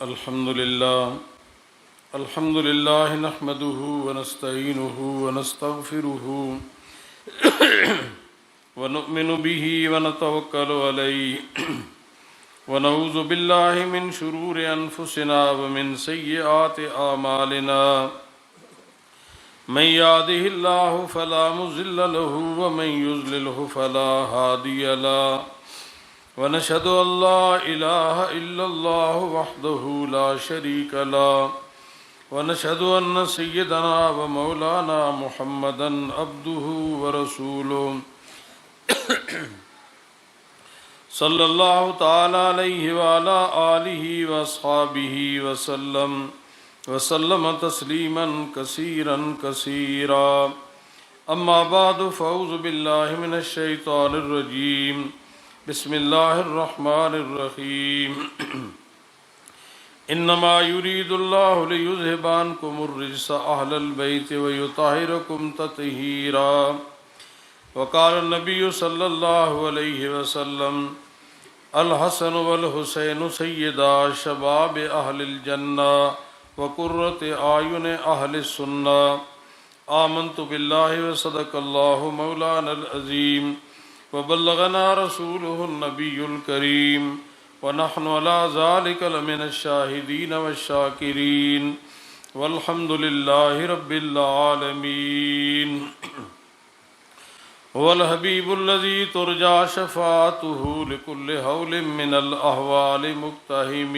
الحمد لله نحمده ونستعينه ونستغفره ونؤمن به ونتوكل عليه ونعوذ بالله من شرور أنفسنا ومن سيئات أعمالنا من يهده الله فلا مضل له ومن يضلله فلا هادي له ونشهد أن لا إله إلا الله وحده لا شريك له ونشهد أن سيدنا ومولانا محمدا عبده ورسوله صلى الله تعالى عليه وعلى آله وأصحابه وسلم تسليما كثيرا كثيرا أما بعد فأعوذ بالله من الشيطان الرجيم بسم الله الرحمن الرحيم إنما يريد الله ليذهب عنكم الرجس أهل البيت ويطهركم تطهيرا وقال النبي صلى الله عليه وسلم الحسن والحسين سيدا شباب أهل الجنة وقرة أعين أهل السنة آمنت بالله وصدق الله مولانا العظيم وبلغنا رسوله النبي الكريم ونحن على ذلك لمن الشاهدين والشاكرين والحمد لله رب العالمين هو الحبيب الذي ترجى شفاعته لكل هول من الأهوال مقتحم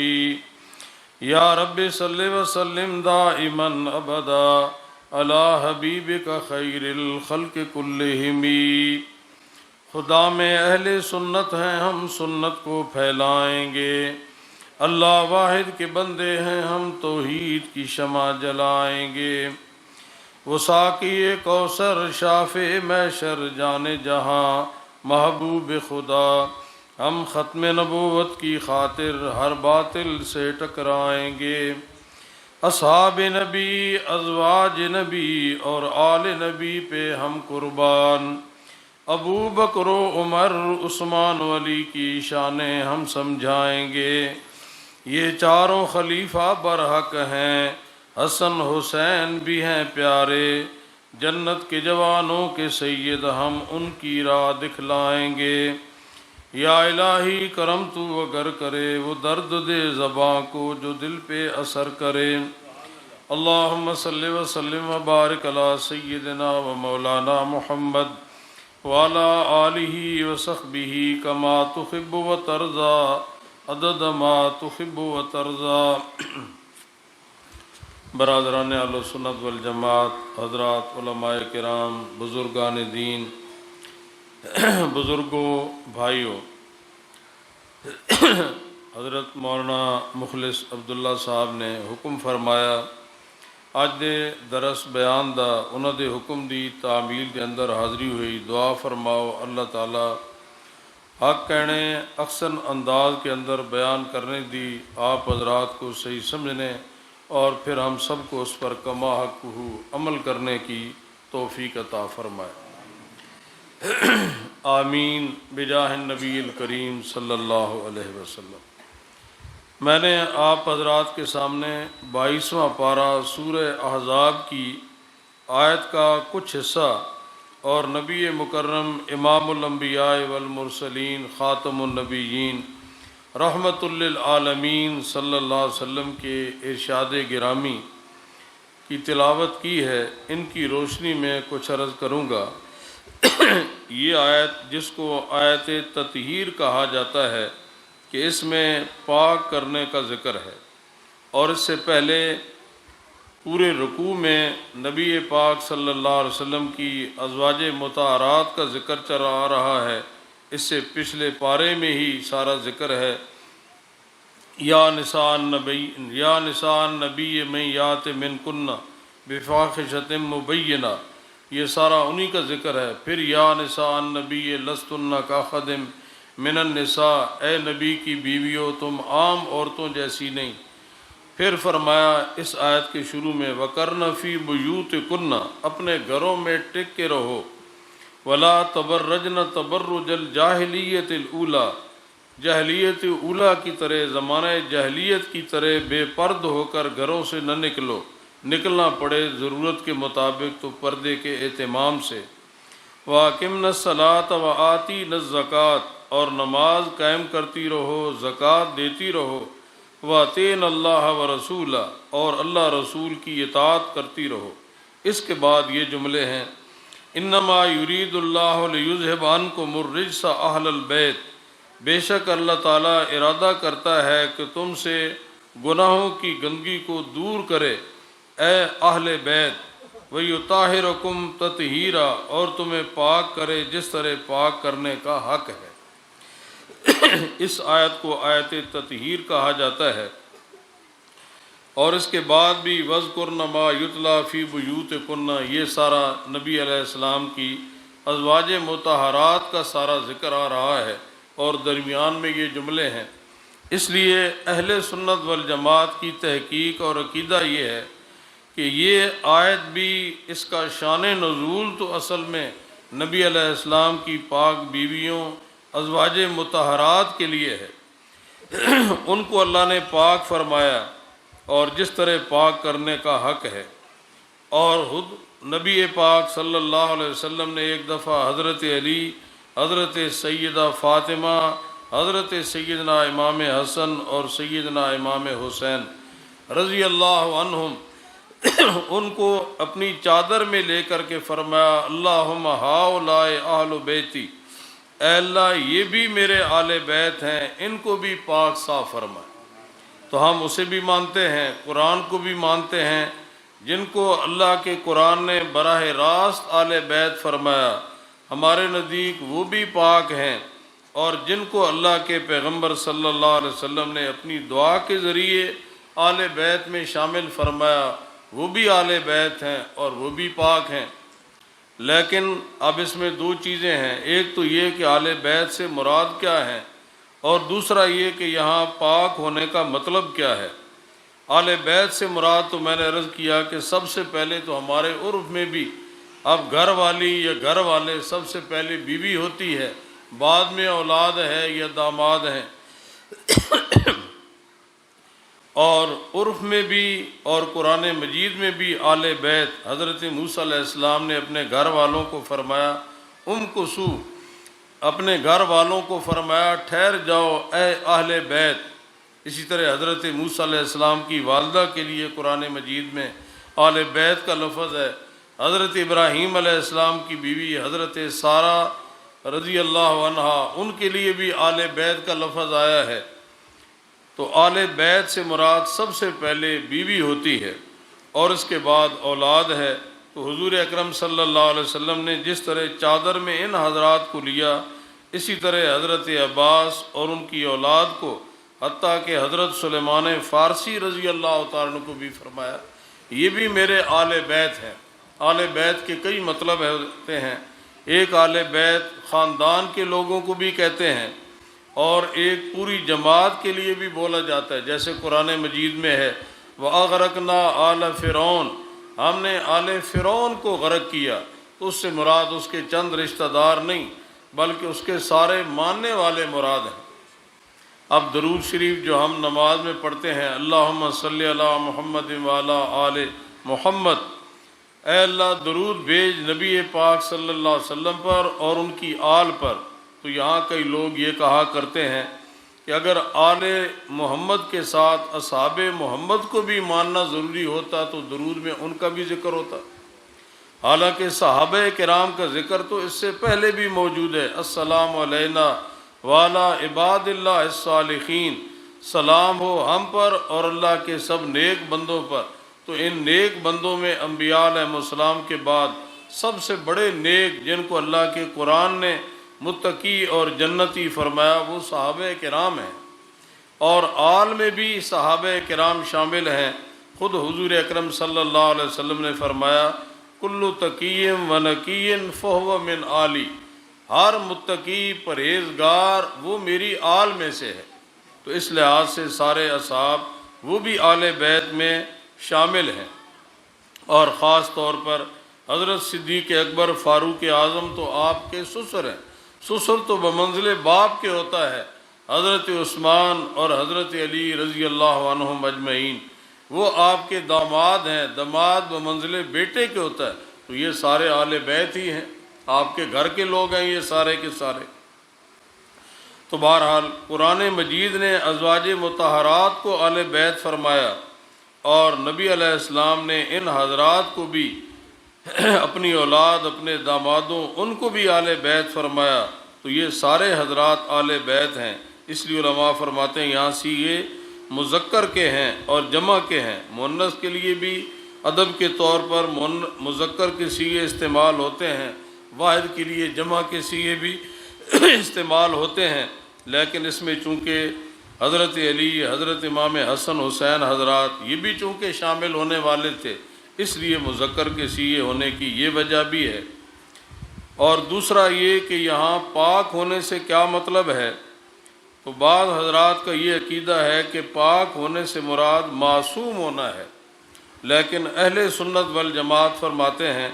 يا رب صل وسلم دائما أبدا على حبيبك خير الخلق كلهم خدا میں اہل سنت ہیں ہم سنت کو پھیلائیں گے، اللہ واحد کے بندے ہیں ہم توحید کی شمع جلائیں گے، وہ ساقی کوثر شافع محشر جانے جہاں محبوب خدا، ہم ختم نبوت کی خاطر ہر باطل سے ٹکرائیں گے، اصحاب نبی ازواج نبی اور آل نبی پہ ہم قربان، ابو بکر و عمر عثمان و علی کی شانیں ہم سمجھائیں گے، یہ چاروں خلیفہ برحق ہیں، حسن حسین بھی ہیں پیارے، جنت کے جوانوں کے سید ہم ان کی راہ دکھلائیں گے، یا الہی کرم تو اگر کرے وہ درد دے زباں کو جو دل پہ اثر کرے، اللہم صلی وسلم وبارک علی سیدنا و مولانا محمد وعلى آلہ وصحبہ کما تحب و ترضا عدد ما تحب و ترضا۔ برادران اہل سنت والجماعت، حضرات علماء کرام، بزرگان دین، بزرگوں، بھائیوں، حضرت مولانا مخلص عبداللہ صاحب نے حکم فرمایا آج دے درس بیان دا انہوں دے حکم دی تعمیل دے اندر حاضری ہوئی، دعا فرماؤ اللہ تعالیٰ حق کہنے احسن انداز کے اندر بیان کرنے دی آپ حضرات کو صحیح سمجھنے اور پھر ہم سب کو اس پر کما حق عمل کرنے کی توفیق عطا فرمائے، آمین بجاہ النبی الکریم صلی اللہ علیہ وسلم۔ میں نے آپ حضرات کے سامنے 22واں پارہ سورہ احزاب کی آیت کا کچھ حصہ اور نبی مکرم امام الانبیاء والمرسلین خاتم النبیین رحمت للعالمین صلی اللہ علیہ وسلم کے ارشاد گرامی کی تلاوت کی ہے، ان کی روشنی میں کچھ عرض کروں گا۔ یہ آیت جس کو آیت تطہیر کہا جاتا ہے کہ اس میں پاک کرنے کا ذکر ہے، اور اس سے پہلے پورے رکوع میں نبی پاک صلی اللہ علیہ وسلم کی ازواج مطہرات کا ذکر چلا آ رہا ہے، اس سے پچھلے پارے میں ہی سارا ذکر ہے، یا نساء النبی من یات من کنہ بفاحشۃ مبینہ، یہ سارا انہی کا ذکر ہے۔ پھر یا نساء النبی لستن کاحد من النساء، اے نبی کی بیویوں تم عام عورتوں جیسی نہیں۔ پھر فرمایا اس آیت کے شروع میں وَقَرْنَ فِي بُيُوتِكُنَّ، اپنے گھروں میں ٹک کے رہو، وَلَا تَبَرَّجْنَ تَبَرُّجَ الْجَاهِلِيَّةِ الْأُولَى، جہلیت اولا کی طرح، زمانہ جہلیت کی طرح بے پرد ہو کر گھروں سے نہ نکلو، نکلنا پڑے ضرورت کے مطابق تو پردے کے اہتمام سے۔ وَأَقِمْنَا الصَّلَاةَ وَآتِينَا الزَّكَاةَ، اور نماز قائم کرتی رہو، زکوٰۃ دیتی رہو۔ وَأَطِیعْنَا اللَّهَ وَرَسُولَهُ، اور اللہ رسول کی اطاعت کرتی رہو۔ اس کے بعد یہ جملے ہیں: انما یرید اللہ لیذہب عنکم الرجس اہل البیت، بے شک اللہ تعالیٰ ارادہ کرتا ہے کہ تم سے گناہوں کی گندگی کو دور کرے، اے اہل بیت، وَیُطَہِّرَکُمْ تطہیرا، اور تمہیں پاک کرے جس طرح پاک کرنے کا حق ہے۔ اس آیت کو آیت تطہیر کہا جاتا ہے۔ اور اس کے بعد بھی وَاذْكُرْنَ مَا يُتْلَىٰ فِي بُيُوتِكُنَّ، یہ سارا نبی علیہ السلام کی ازواج مطہرات کا سارا ذکر آ رہا ہے، اور درمیان میں یہ جملے ہیں۔ اس لیے اہل سنت والجماعت کی تحقیق اور عقیدہ یہ ہے کہ یہ آیت بھی، اس کا شان نزول تو اصل میں نبی علیہ السلام کی پاک بیویوں ازواج مطہرات کے لیے ہے۔ ان کو اللہ نے پاک فرمایا، اور جس طرح پاک کرنے کا حق ہے۔ اور خود نبی پاک صلی اللہ علیہ وسلم نے ایک دفعہ حضرت علی، حضرت سیدہ فاطمہ، حضرت سیدنا امام حسن اور سیدنا امام حسین رضی اللہ عنہم ان کو اپنی چادر میں لے کر کے فرمایا: اللہم ہؤلاء اہل بیتی، اے اللہ یہ بھی میرے آل بیت ہیں، ان کو بھی پاک صاف فرما۔ تو ہم اسے بھی مانتے ہیں، قرآن کو بھی مانتے ہیں، جن کو اللہ کے قرآن نے براہ راست آل بیت فرمایا، ہمارے نزدیک وہ بھی پاک ہیں۔ اور جن کو اللہ کے پیغمبر صلی اللہ علیہ وسلم نے اپنی دعا کے ذریعے آل بیت میں شامل فرمایا، وہ بھی آل بیت ہیں اور وہ بھی پاک ہیں۔ لیکن اب اس میں دو چیزیں ہیں، ایک تو یہ کہ آل بیت سے مراد کیا ہے، اور دوسرا یہ کہ یہاں پاک ہونے کا مطلب کیا ہے۔ آل بیت سے مراد تو میں نے عرض کیا کہ سب سے پہلے تو ہمارے عرف میں بھی اب گھر والی یا گھر والے سب سے پہلے بیوی ہوتی ہے، بعد میں اولاد ہے یا داماد ہیں۔ اور عرف میں بھی اور قرآن مجید میں بھی آل بیت، حضرت موسیٰ علیہ السلام نے اپنے گھر والوں کو فرمایا امکثوا، اپنے گھر والوں کو فرمایا ٹھہر جاؤ اے اہل بیت۔ اسی طرح حضرت موسیٰ علیہ السلام کی والدہ کے لیے قرآن مجید میں آل بیت کا لفظ ہے۔ حضرت ابراہیم علیہ السلام کی بیوی حضرت سارہ رضی اللہ عنہا، ان کے لیے بھی آل بیت کا لفظ آیا ہے۔ تو آل بیت سے مراد سب سے پہلے بیوی ہوتی ہے، اور اس کے بعد اولاد ہے۔ تو حضور اکرم صلی اللہ علیہ وسلم نے جس طرح چادر میں ان حضرات کو لیا، اسی طرح حضرت عباس اور ان کی اولاد کو، حتیٰ کہ حضرت سلیمان فارسی رضی اللہ تعالیٰ عنہ کو بھی فرمایا یہ بھی میرے آل بیت ہیں۔ آل بیت کے کئی مطلب ہوتے ہیں، ایک آل بیت خاندان کے لوگوں کو بھی کہتے ہیں، اور ایک پوری جماعت کے لیے بھی بولا جاتا ہے، جیسے قرآن مجید میں ہے وَأَغْرَقْنَا آلَ فِرْعَوْنَ، ہم نے آل فرعون کو غرق کیا۔ تو اس سے مراد اس کے چند رشتہ دار نہیں، بلکہ اس کے سارے ماننے والے مراد ہیں۔ اب درود شریف جو ہم نماز میں پڑھتے ہیں، اللہم صلی علی محمد وعلی آل محمد، اے اللہ درود بھیج نبی پاک صلی اللہ علیہ وسلم پر اور ان کی آل پر۔ تو یہاں کئی لوگ یہ کہا کرتے ہیں کہ اگر آل محمد کے ساتھ اصحاب محمد کو بھی ماننا ضروری ہوتا تو درود میں ان کا بھی ذکر ہوتا، حالانکہ صحابہ کرام کا ذکر تو اس سے پہلے بھی موجود ہے۔ السلام علینا وعلی عباد اللہ الصالحین، سلام ہو ہم پر اور اللہ کے سب نیک بندوں پر۔ تو ان نیک بندوں میں انبیاء علیہ السلام کے بعد سب سے بڑے نیک جن کو اللہ کے قرآن نے متقی اور جنتی فرمایا وہ صحابہ کرام ہیں، اور آل میں بھی صحابہ کرام شامل ہیں۔ خود حضور اکرم صلی اللہ علیہ وسلم نے فرمایا کل تقی و نقی فہو من آلی، ہر متقی پرہیزگار وہ میری آل میں سے ہے۔ تو اس لحاظ سے سارے اصحاب وہ بھی آل بیت میں شامل ہیں، اور خاص طور پر حضرت صدیق اکبر فاروق اعظم تو آپ کے سسر ہیں۔ سسر تو بمنزل باپ کے ہوتا ہے، حضرت عثمان اور حضرت علی رضی اللہ عنہم اجمعین، وہ آپ کے داماد ہیں، داماد بمنزل بیٹے کے ہوتا ہے، تو یہ سارے آل بیت ہی ہیں، آپ کے گھر کے لوگ ہیں یہ سارے کے سارے۔ تو بہرحال قرآن مجید نے ازواج مطہرات کو آل بیت فرمایا، اور نبی علیہ السلام نے ان حضرات کو بھی اپنی اولاد، اپنے دامادوں، ان کو بھی آل بیت فرمایا، تو یہ سارے حضرات آل بیت ہیں۔ اس لیے علماء فرماتے ہیں یہاں صیغے مذکر کے ہیں اور جمع کے ہیں، مؤنث کے لیے بھی ادب کے طور پر مذکر کے صیغے استعمال ہوتے ہیں، واحد کے لیے جمع کے صیغے بھی استعمال ہوتے ہیں، لیکن اس میں چونکہ حضرت علی، حضرت امام حسن حسین حضرات یہ بھی چونکہ شامل ہونے والے تھے، اس لیے مذکر کے صیغے ہونے کی یہ وجہ بھی ہے۔ اور دوسرا یہ کہ یہاں پاک ہونے سے کیا مطلب ہے، تو بعض حضرات کا یہ عقیدہ ہے کہ پاک ہونے سے مراد معصوم ہونا ہے، لیکن اہل سنت والجماعت فرماتے ہیں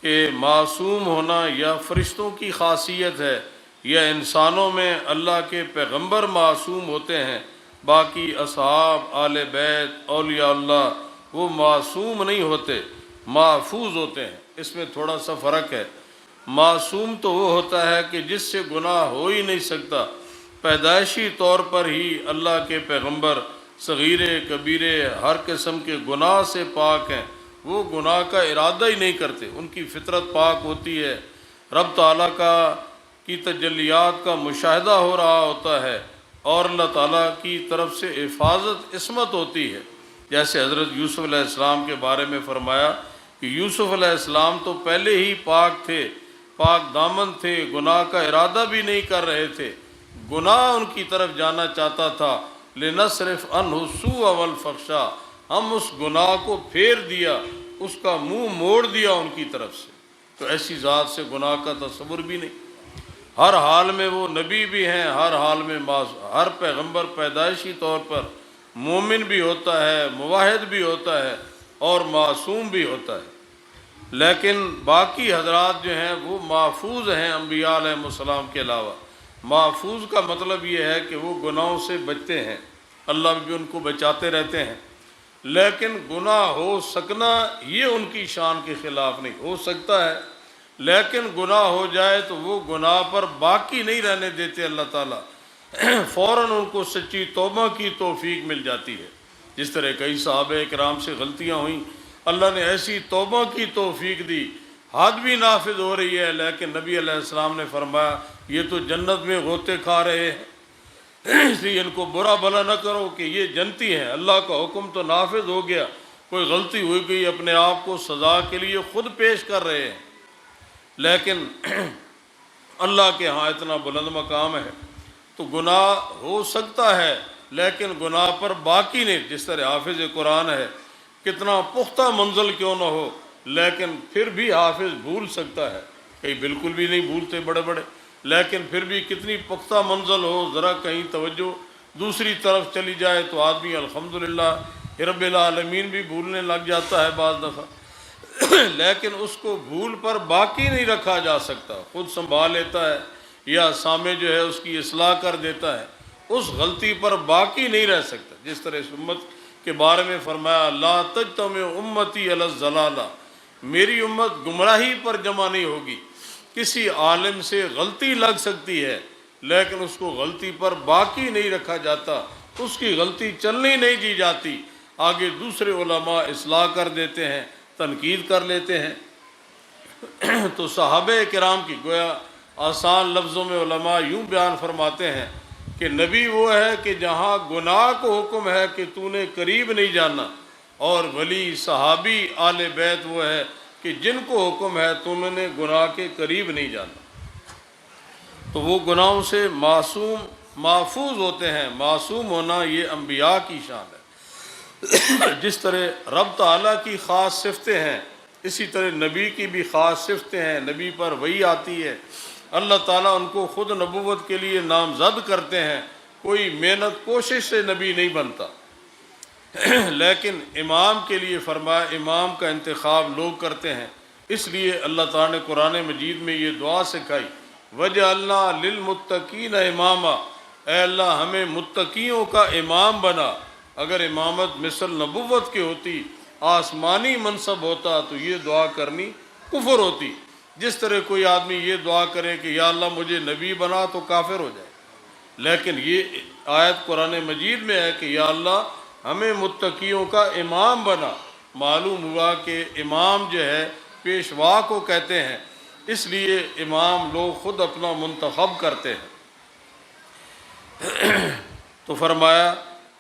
کہ معصوم ہونا یا فرشتوں کی خاصیت ہے، یا انسانوں میں اللہ کے پیغمبر معصوم ہوتے ہیں، باقی اصحاب، آل بیت، اولیاء اللہ وہ معصوم نہیں ہوتے، محفوظ ہوتے ہیں۔ اس میں تھوڑا سا فرق ہے۔ معصوم تو وہ ہوتا ہے کہ جس سے گناہ ہو ہی نہیں سکتا، پیدائشی طور پر ہی اللہ کے پیغمبر صغیرے کبیرے ہر قسم کے گناہ سے پاک ہیں، وہ گناہ کا ارادہ ہی نہیں کرتے، ان کی فطرت پاک ہوتی ہے، رب تعالیٰ کی تجلیات کا مشاہدہ ہو رہا ہوتا ہے، اور اللہ تعالیٰ کی طرف سے حفاظت عصمت ہوتی ہے۔ جیسے حضرت یوسف علیہ السلام کے بارے میں فرمایا کہ یوسف علیہ السلام تو پہلے ہی پاک تھے، پاک دامن تھے، گناہ کا ارادہ بھی نہیں کر رہے تھے، گناہ ان کی طرف جانا چاہتا تھا، لِنَصْرِفْ عَنْهُ السُّوءَ وَالْفَحْشَاءَ، ہم اس گناہ کو پھیر دیا، اس کا منہ موڑ دیا ان کی طرف سے۔ تو ایسی ذات سے گناہ کا تصور بھی نہیں، ہر حال میں وہ نبی بھی ہیں، ہر حال میں ہر پیغمبر پیدائشی طور پر مومن بھی ہوتا ہے، موحد بھی ہوتا ہے، اور معصوم بھی ہوتا ہے، لیکن باقی حضرات جو ہیں وہ محفوظ ہیں انبیاء علیہ السلام کے علاوہ۔ محفوظ کا مطلب یہ ہے کہ وہ گناہوں سے بچتے ہیں، اللہ بھی ان کو بچاتے رہتے ہیں، لیکن گناہ ہو سکنا یہ ان کی شان کے خلاف نہیں، ہو سکتا ہے، لیکن گناہ ہو جائے تو وہ گناہ پر باقی نہیں رہنے دیتے اللہ تعالیٰ، فوراً ان کو سچی توبہ کی توفیق مل جاتی ہے۔ جس طرح کئی صحابہ کرام سے غلطیاں ہوئیں، اللہ نے ایسی توبہ کی توفیق دی، حد بھی نافذ ہو رہی ہے، لیکن نبی علیہ السلام نے فرمایا یہ تو جنت میں غوطے کھا رہے ہیں، اس لیے ان کو برا بھلا نہ کرو کہ یہ جنتی ہیں، اللہ کا حکم تو نافذ ہو گیا، کوئی غلطی ہوئی گئی اپنے آپ کو سزا کے لیے خود پیش کر رہے ہیں، لیکن اللہ کے ہاں اتنا بلند مقام ہے، تو گناہ ہو سکتا ہے لیکن گناہ پر باقی نہیں۔ جس طرح حافظ قرآن ہے، کتنا پختہ منزل کیوں نہ ہو، لیکن پھر بھی حافظ بھول سکتا ہے، کہیں بالکل بھی نہیں بھولتے بڑے بڑے، لیکن پھر بھی کتنی پختہ منزل ہو، ذرا کہیں توجہ دوسری طرف چلی جائے تو آدمی الحمدللہ رب العالمین بھی بھولنے لگ جاتا ہے بعض دفعہ، لیکن اس کو بھول پر باقی نہیں رکھا جا سکتا، خود سنبھال لیتا ہے یا سامنے جو ہے اس کی اصلاح کر دیتا ہے، اس غلطی پر باقی نہیں رہ سکتا۔ جس طرح اس امت کے بارے میں فرمایا لا تجتمع امتی علی الضلالہ، میری امت گمراہی پر جمع نہیں ہوگی۔ کسی عالم سے غلطی لگ سکتی ہے لیکن اس کو غلطی پر باقی نہیں رکھا جاتا، اس کی غلطی چلنی نہیں دی جاتی، آگے دوسرے علماء اصلاح کر دیتے ہیں، تنقید کر لیتے ہیں۔ تو صحابہ کرام کی گویا آسان لفظوں میں علماء یوں بیان فرماتے ہیں کہ نبی وہ ہے کہ جہاں گناہ کو حکم ہے کہ تو نے قریب نہیں جانا، اور ولی صحابی آل بیت وہ ہے کہ جن کو حکم ہے تم نے گناہ کے قریب نہیں جانا، تو وہ گناہوں سے معصوم محفوظ ہوتے ہیں۔ معصوم ہونا یہ انبیاء کی شان ہے۔ جس طرح رب تعالیٰ کی خاص صفتیں ہیں، اسی طرح نبی کی بھی خاص صفتیں ہیں، نبی پر وحی آتی ہے، اللہ تعالیٰ ان کو خود نبوت کے لیے نامزد کرتے ہیں، کوئی محنت کوشش سے نبی نہیں بنتا، لیکن امام کے لیے فرمایا امام کا انتخاب لوگ کرتے ہیں۔ اس لیے اللہ تعالیٰ نے قرآن مجید میں یہ دعا سکھائی وَجَعَلْنَا لِلْمُتَّقِينَ اماما، اے اللہ ہمیں متقیوں کا امام بنا۔ اگر امامت مثل نبوت کی ہوتی، آسمانی منصب ہوتا، تو یہ دعا کرنی کفر ہوتی۔ جس طرح کوئی آدمی یہ دعا کرے کہ یا اللہ مجھے نبی بنا، تو کافر ہو جائے۔ لیکن یہ آیت قرآن مجید میں ہے کہ یا اللہ ہمیں متقیوں کا امام بنا۔ معلوم ہوا کہ امام جو ہے پیشوا کو کہتے ہیں، اس لیے امام لوگ خود اپنا منتخب کرتے ہیں۔ تو فرمایا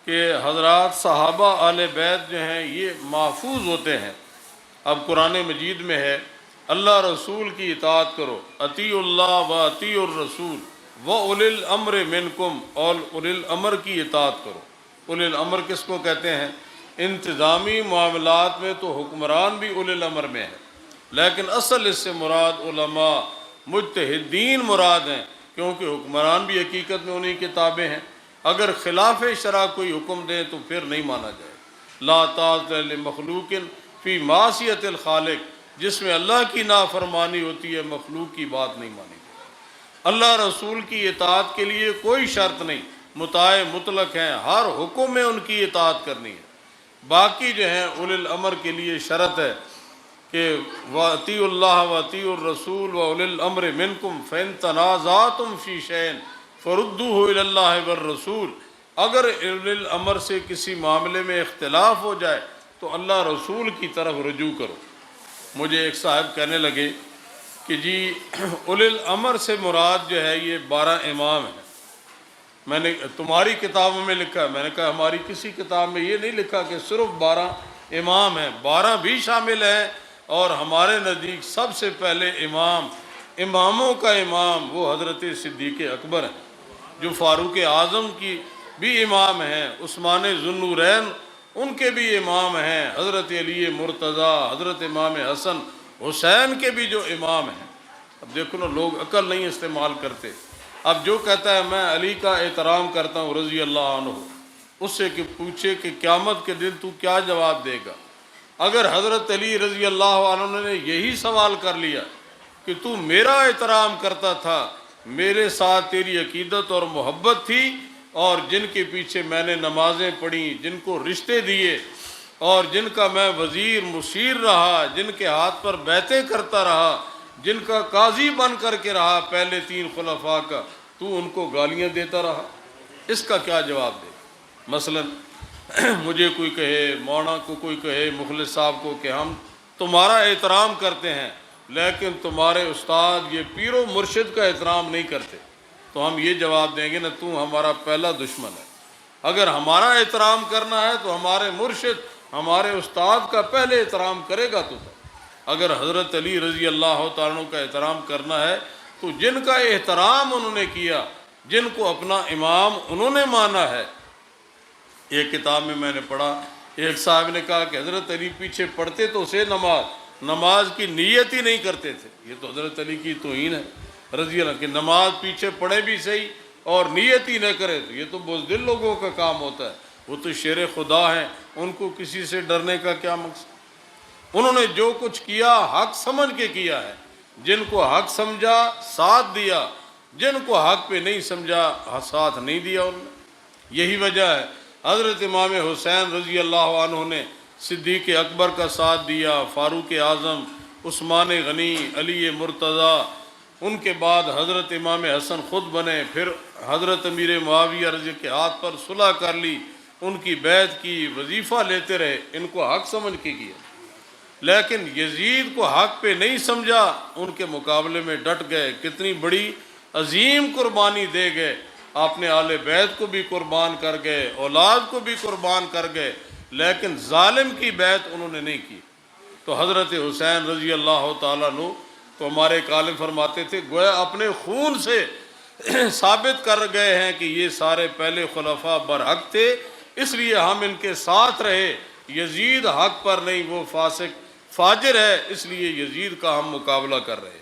کہ حضرات صحابہ اہل بیت جو ہیں یہ محفوظ ہوتے ہیں۔ اب قرآن مجید میں ہے اللہ رسول کی اطاعت کرو، اطیعوا اللہ و اطیعوا الرسول و اولی الامر منکم، اور اولی الامر کی اطاعت کرو۔ اولی الامر کس کو کہتے ہیں؟ انتظامی معاملات میں تو حکمران بھی اولی الامر میں ہے، لیکن اصل اس سے مراد علماء مجتہدین مراد ہیں، کیونکہ حکمران بھی حقیقت میں انہی کے تابع ہیں۔ اگر خلاف شرع کوئی حکم دیں تو پھر نہیں مانا جائے۔ لا طاعۃ لمخلوق فی معصیۃ الخالق، جس میں اللہ کی نافرمانی ہوتی ہے مخلوق کی بات نہیں مانی جائے۔ اللہ رسول کی اطاعت کے لیے کوئی شرط نہیں، مطاع مطلق ہیں، ہر حکم میں ان کی اطاعت کرنی ہے۔ باقی جو ہیں اولی الامر کے لیے شرط ہے کہ وَأَطِيعُوا اللَّهَ وَأَطِيعُوا الرَّسُولَ وَأُولِي الْأَمْرِ مِنْكُمْ فَإِن تَنَازَعْتُمْ فِي شَيْءٍ فَرُدُّوهُ إِلَى اللَّهِ وَالرَّسُولِ، اگر اولی الامر سے کسی معاملے میں اختلاف ہو جائے تو اللہ رسول کی طرف رجوع کرو۔ مجھے ایک صاحب کہنے لگے کہ جی اولی الامر سے مراد جو ہے یہ 12 امام ہیں۔ میں نے تمہاری کتابوں میں لکھا ہے، میں نے کہا ہماری کسی کتاب میں یہ نہیں لکھا کہ صرف 12 امام ہیں، 12 بھی شامل ہیں، اور ہمارے نزدیک سب سے پہلے اماموں کا امام وہ حضرت صدیق اکبر ہیں، جو فاروق اعظم کی بھی امام ہیں، عثمان ذو النورین ان کے بھی امام ہیں، حضرت علی مرتضیٰ، حضرت امام حسن حسین کے بھی جو امام ہیں۔ اب دیکھو نا، لوگ عقل نہیں استعمال کرتے۔ اب جو کہتا ہے میں علی کا احترام کرتا ہوں رضی اللہ عنہ، اس سے کہ پوچھے کہ قیامت کے دن تو کیا جواب دے گا؟ اگر حضرت علی رضی اللہ عنہ نے یہی سوال کر لیا کہ تو میرا احترام کرتا تھا، میرے ساتھ تیری عقیدت اور محبت تھی، اور جن کے پیچھے میں نے نمازیں پڑھی، جن کو رشتے دیے، اور جن کا میں وزیر مشیر رہا، جن کے ہاتھ پر بیعتیں کرتا رہا، جن کا قاضی بن کر کے رہا پہلے 3 خلفاء کا، تو ان کو گالیاں دیتا رہا، اس کا کیا جواب دے؟ مثلا مجھے کوئی کہے، مولانا کو کوئی کہے، مخلص صاحب کو کہ ہم تمہارا احترام کرتے ہیں لیکن تمہارے استاد یہ پیر و مرشد کا احترام نہیں کرتے، تو ہم یہ جواب دیں گے نا، تو ہمارا پہلا دشمن ہے۔ اگر ہمارا احترام کرنا ہے تو ہمارے مرشد، ہمارے استاد کا پہلے احترام کرے گا تو۔ اگر حضرت علی رضی اللہ تعالیٰ عنہ کا احترام کرنا ہے تو جن کا احترام انہوں نے کیا، جن کو اپنا امام انہوں نے مانا ہے۔ ایک کتاب میں نے پڑھا، ایک صاحب نے کہا کہ حضرت علی پیچھے پڑھتے تو سے نماز کی نیت ہی نہیں کرتے تھے۔ یہ تو حضرت علی کی توہین ہے رضی اللہ، کہ نماز پیچھے پڑھے بھی صحیح اور نیت ہی نہ کرے، تو یہ تو بزدل لوگوں کا کام ہوتا ہے، وہ تو شیر خدا ہیں، ان کو کسی سے ڈرنے کا کیا مقصد؟ انہوں نے جو کچھ کیا حق سمجھ کے کیا ہے، جن کو حق سمجھا ساتھ دیا، جن کو حق پہ نہیں سمجھا ساتھ نہیں دیا انہوں نے۔ یہی وجہ ہے حضرت امام حسین رضی اللہ عنہ نے صدیق اکبر کا ساتھ دیا، فاروق اعظم، عثمان غنی، علی مرتضیٰ، ان کے بعد حضرت امام حسن خود بنے، پھر حضرت امیر معاویہ رضی کے ہاتھ پر صلح کر لی، ان کی بیعت کی، وظیفہ لیتے رہے، ان کو حق سمجھ کے کیا۔ لیکن یزید کو حق پہ نہیں سمجھا، ان کے مقابلے میں ڈٹ گئے، کتنی بڑی عظیم قربانی دے گئے، اپنے اہل بیت کو بھی قربان کر گئے، اولاد کو بھی قربان کر گئے، لیکن ظالم کی بیعت انہوں نے نہیں کی۔ تو حضرت حسین رضی اللہ تعالیٰ عنہ تو ہمارے عالم فرماتے تھے گویا اپنے خون سے ثابت کر گئے ہیں کہ یہ سارے پہلے خلفاء برحق تھے، اس لیے ہم ان کے ساتھ رہے۔ یزید حق پر نہیں، وہ فاسق فاجر ہے، اس لیے یزید کا ہم مقابلہ کر رہے۔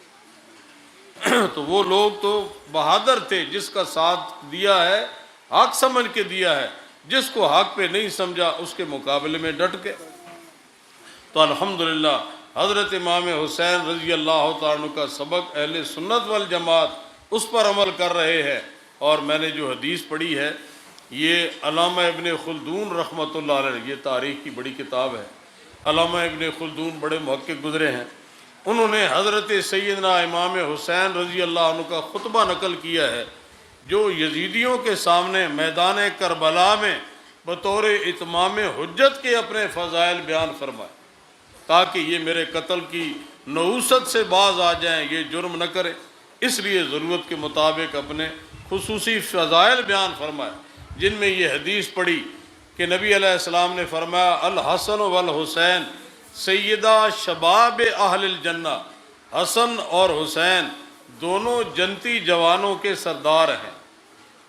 تو وہ لوگ تو بہادر تھے، جس کا ساتھ دیا ہے حق سمجھ کے دیا ہے، جس کو حق پہ نہیں سمجھا اس کے مقابلے میں ڈٹ گئے۔ تو الحمدللہ حضرت امام حسین رضی اللہ تعالیٰ عنہ کا سبق اہل سنت والجماعت اس پر عمل کر رہے ہیں اور میں نے جو حدیث پڑھی ہے یہ علامہ ابن خلدون رحمۃ اللہ علیہ، یہ تاریخ کی بڑی کتاب ہے، علامہ ابن خلدون بڑے محقق گزرے ہیں، انہوں نے حضرت سیدنا امام حسین رضی اللہ عنہ کا خطبہ نقل کیا ہے جو یزیدیوں کے سامنے میدان کربلا میں بطور اتمام حجت کے اپنے فضائل بیان فرمائے تاکہ یہ میرے قتل کی نحوست سے باز آ جائیں، یہ جرم نہ کرے، اس لیے ضرورت کے مطابق اپنے خصوصی فضائل بیان فرمائے، جن میں یہ حدیث پڑھی کہ نبی علیہ السلام نے فرمایا الحسن والحسین سیدہ شباب اہل الجنہ، حسن اور حسین دونوں جنتی جوانوں کے سردار ہیں،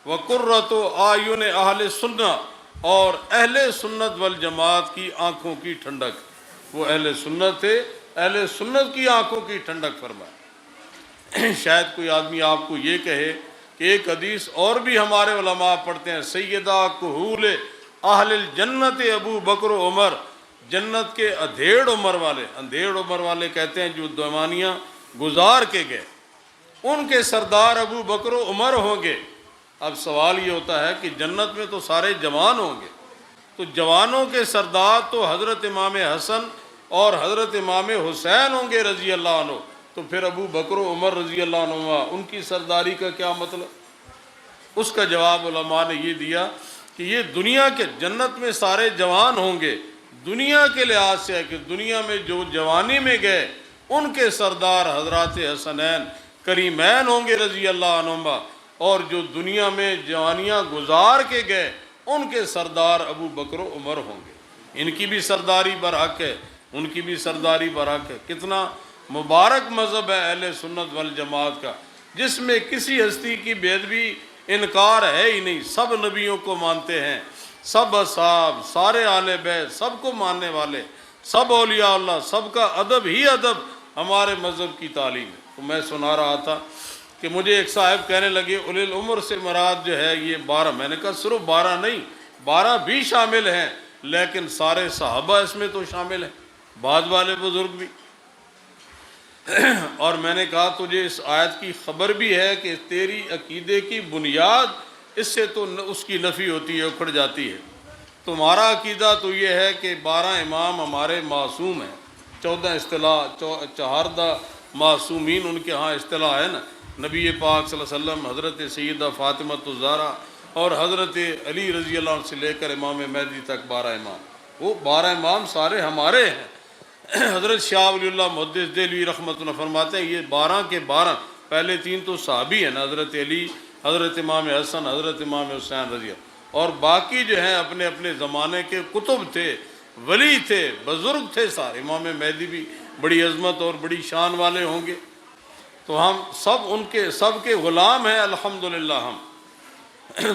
وقرۃ اعین اہل سنہ، اور اہل سنت والجماعت کی آنکھوں کی ٹھنڈک، وہ اہل سنت تھے، اہل سنت کی آنکھوں کی ٹھنڈک فرمائے۔ شاید کوئی آدمی آپ کو یہ کہے کہ ایک حدیث اور بھی ہمارے علماء پڑھتے ہیں، سیدہ کہول اہل الجنت ابو بکر و عمر، جنت کے ادھیڑ عمر والے، اندھیڑ عمر والے کہتے ہیں جو دیوانیاں گزار کے گئے، ان کے سردار ابو بکر و عمر ہوں گے۔ اب سوال یہ ہوتا ہے کہ جنت میں تو سارے جوان ہوں گے، تو جوانوں کے سردار تو حضرت امام حسن اور حضرت امام حسین ہوں گے رضی اللہ عنہ، تو پھر ابو بکر و عمر رضی اللہ عنہ ان کی سرداری کا کیا مطلب؟ اس کا جواب علماء نے یہ دیا کہ یہ دنیا کے، جنت میں سارے جوان ہوں گے، دنیا کے لحاظ سے ہے کہ دنیا میں جو جوانی میں گئے ان کے سردار حضرات حسنین کریمین ہوں گے رضی اللہ عنہما، اور جو دنیا میں جوانیاں گزار کے گئے ان کے سردار ابو بکر و عمر ہوں گے۔ ان کی بھی سرداری برحق ہے، ان کی بھی سرداری برحق ہے۔ کتنا مبارک مذہب ہے اہل سنت والجماعت کا، جس میں کسی ہستی کی بےادبی انکار ہے ہی نہیں، سب نبیوں کو مانتے ہیں، سب اصحاب، سارے اہل بیت، سب کو ماننے والے، سب اولیاء اللہ، سب کا ادب ہی ادب ہمارے مذہب کی تعلیم ہے۔ تو میں سنا رہا تھا کہ مجھے ایک صاحب کہنے لگے اولی العمر سے مراد جو ہے یہ 12، میں نے کہا صرف 12 نہیں، 12 بھی شامل ہیں، لیکن سارے صحابہ اس میں تو شامل ہیں، بعد والے بزرگ بھی۔ اور میں نے کہا تجھے اس آیت کی خبر بھی ہے کہ تیری عقیدے کی بنیاد اس سے تو اس کی نفی ہوتی ہے، اکھڑ جاتی ہے۔ تمہارا عقیدہ تو یہ ہے کہ 12 امام ہمارے معصوم ہیں، 14 اصطلاح، 14 معصومین ان کے ہاں اصطلاح ہے نا، نبی پاک صلی اللہ علیہ وسلم، حضرت سیدہ فاطمہ الزہرا اور حضرت علی رضی اللہ عنہ سے لے کر امام مہدی تک 12 امام، وہ 12 امام سارے ہمارے ہیں۔ حضرت شاہ ولی اللہ محدث دہلوی رحمۃ اللہ فرماتے ہیں یہ 12 کے 12 پہلے 3 تو صحابی ہیں نا، حضرت علی، حضرت امام حسن، حضرت امام حسین رضی اللہ، اور باقی جو ہیں اپنے اپنے زمانے کے کتب تھے، ولی تھے، بزرگ تھے سارے۔ امام مہدی بھی بڑی عظمت اور بڑی شان والے ہوں گے، تو ہم سب ان کے سب کے غلام ہیں الحمدللہ ہم۔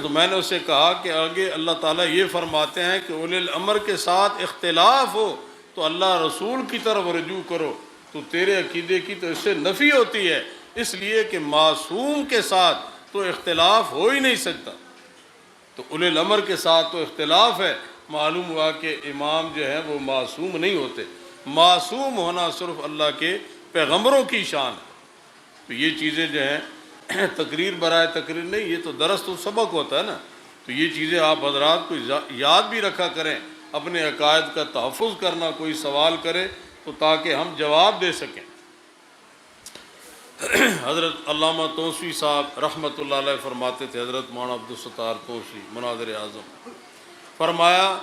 تو میں نے اسے کہا کہ آگے اللہ تعالیٰ یہ فرماتے ہیں کہ اولی الامر کے ساتھ اختلاف ہو تو اللہ رسول کی طرف رجوع کرو، تو تیرے عقیدے کی تو اس سے نفی ہوتی ہے، اس لیے کہ معصوم کے ساتھ تو اختلاف ہو ہی نہیں سکتا، تو اولی الامر کے ساتھ تو اختلاف ہے۔ معلوم ہوا کہ امام جو ہیں وہ معصوم نہیں ہوتے، معصوم ہونا صرف اللہ کے پیغمبروں کی شان ہے۔ تو یہ چیزیں جو ہیں تقریر برائے تقریر نہیں، یہ تو درس و سبق ہوتا ہے نا، تو یہ چیزیں آپ حضرات کو یاد بھی رکھا کریں، اپنے عقائد کا تحفظ کرنا، کوئی سوال کرے تو تاکہ ہم جواب دے سکیں۔ حضرت علامہ توسوی صاحب رحمۃ اللہ علیہ فرماتے تھے، حضرت مولانا عبدالستار توسوی مناظر اعظم، فرمایا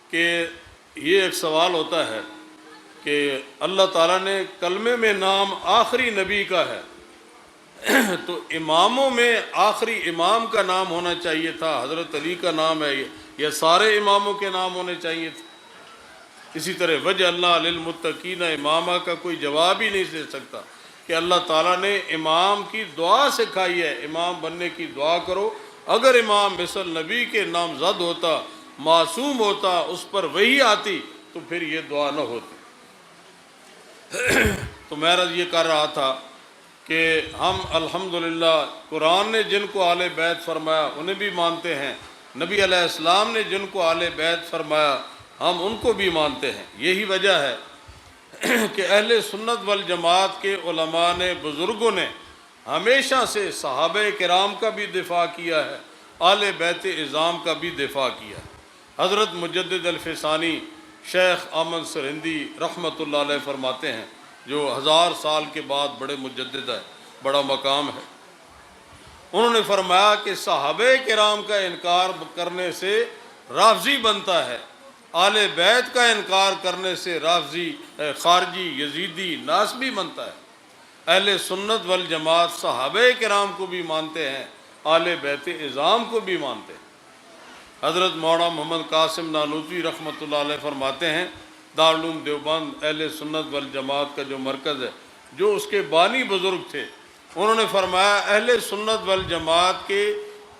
کہ یہ ایک سوال ہوتا ہے کہ اللہ تعالیٰ نے کلمے میں نام آخری نبی کا ہے، تو اماموں میں آخری امام کا نام ہونا چاہیے تھا، حضرت علی کا نام ہے یا سارے اماموں کے نام ہونے چاہیے تھے؟ اسی طرح وجہ اللہ للمتقین امامہ کا کوئی جواب ہی نہیں دے سکتا کہ اللہ تعالیٰ نے امام کی دعا سکھائی ہے، امام بننے کی دعا کرو۔ اگر امام مثل نبی کے نامزد ہوتا، معصوم ہوتا، اس پر وحی آتی تو پھر یہ دعا نہ ہوتی۔ تو میں یہ کر رہا تھا کہ ہم الحمدللہ قرآن نے جن کو اہل بیت فرمایا انہیں بھی مانتے ہیں، نبی علیہ السلام نے جن کو اہل بیت فرمایا ہم ان کو بھی مانتے ہیں۔ یہی وجہ ہے کہ اہل سنت والجماعت کے علماء نے، بزرگوں نے ہمیشہ سے صحابہ کرام کا بھی دفاع کیا ہے، آل بیت اعظام کا بھی دفاع کیا ہے۔ حضرت مجدد الفسانی شیخ احمد سرہندی رحمۃ اللہ علیہ فرماتے ہیں، جو 1000 سال کے بعد بڑے مجدد ہے، بڑا مقام ہے، انہوں نے فرمایا کہ صحابہ کرام کا انکار کرنے سے رافضی بنتا ہے، آل بیت کا انکار کرنے سے رافضی، خارجی، یزیدی، ناسبی بنتا ہے۔ اہل سنت والجماعت صحابہ کرام کو بھی مانتے ہیں، آل بیت اعظام کو بھی مانتے ہیں۔ حضرت مولانا محمد قاسم نانوتوی رحمۃ اللہ علیہ فرماتے ہیں، دارالعلوم دیوبند اہل سنت والجماعت کا جو مرکز ہے، جو اس کے بانی بزرگ تھے، انہوں نے فرمایا اہل سنت والجماعت کے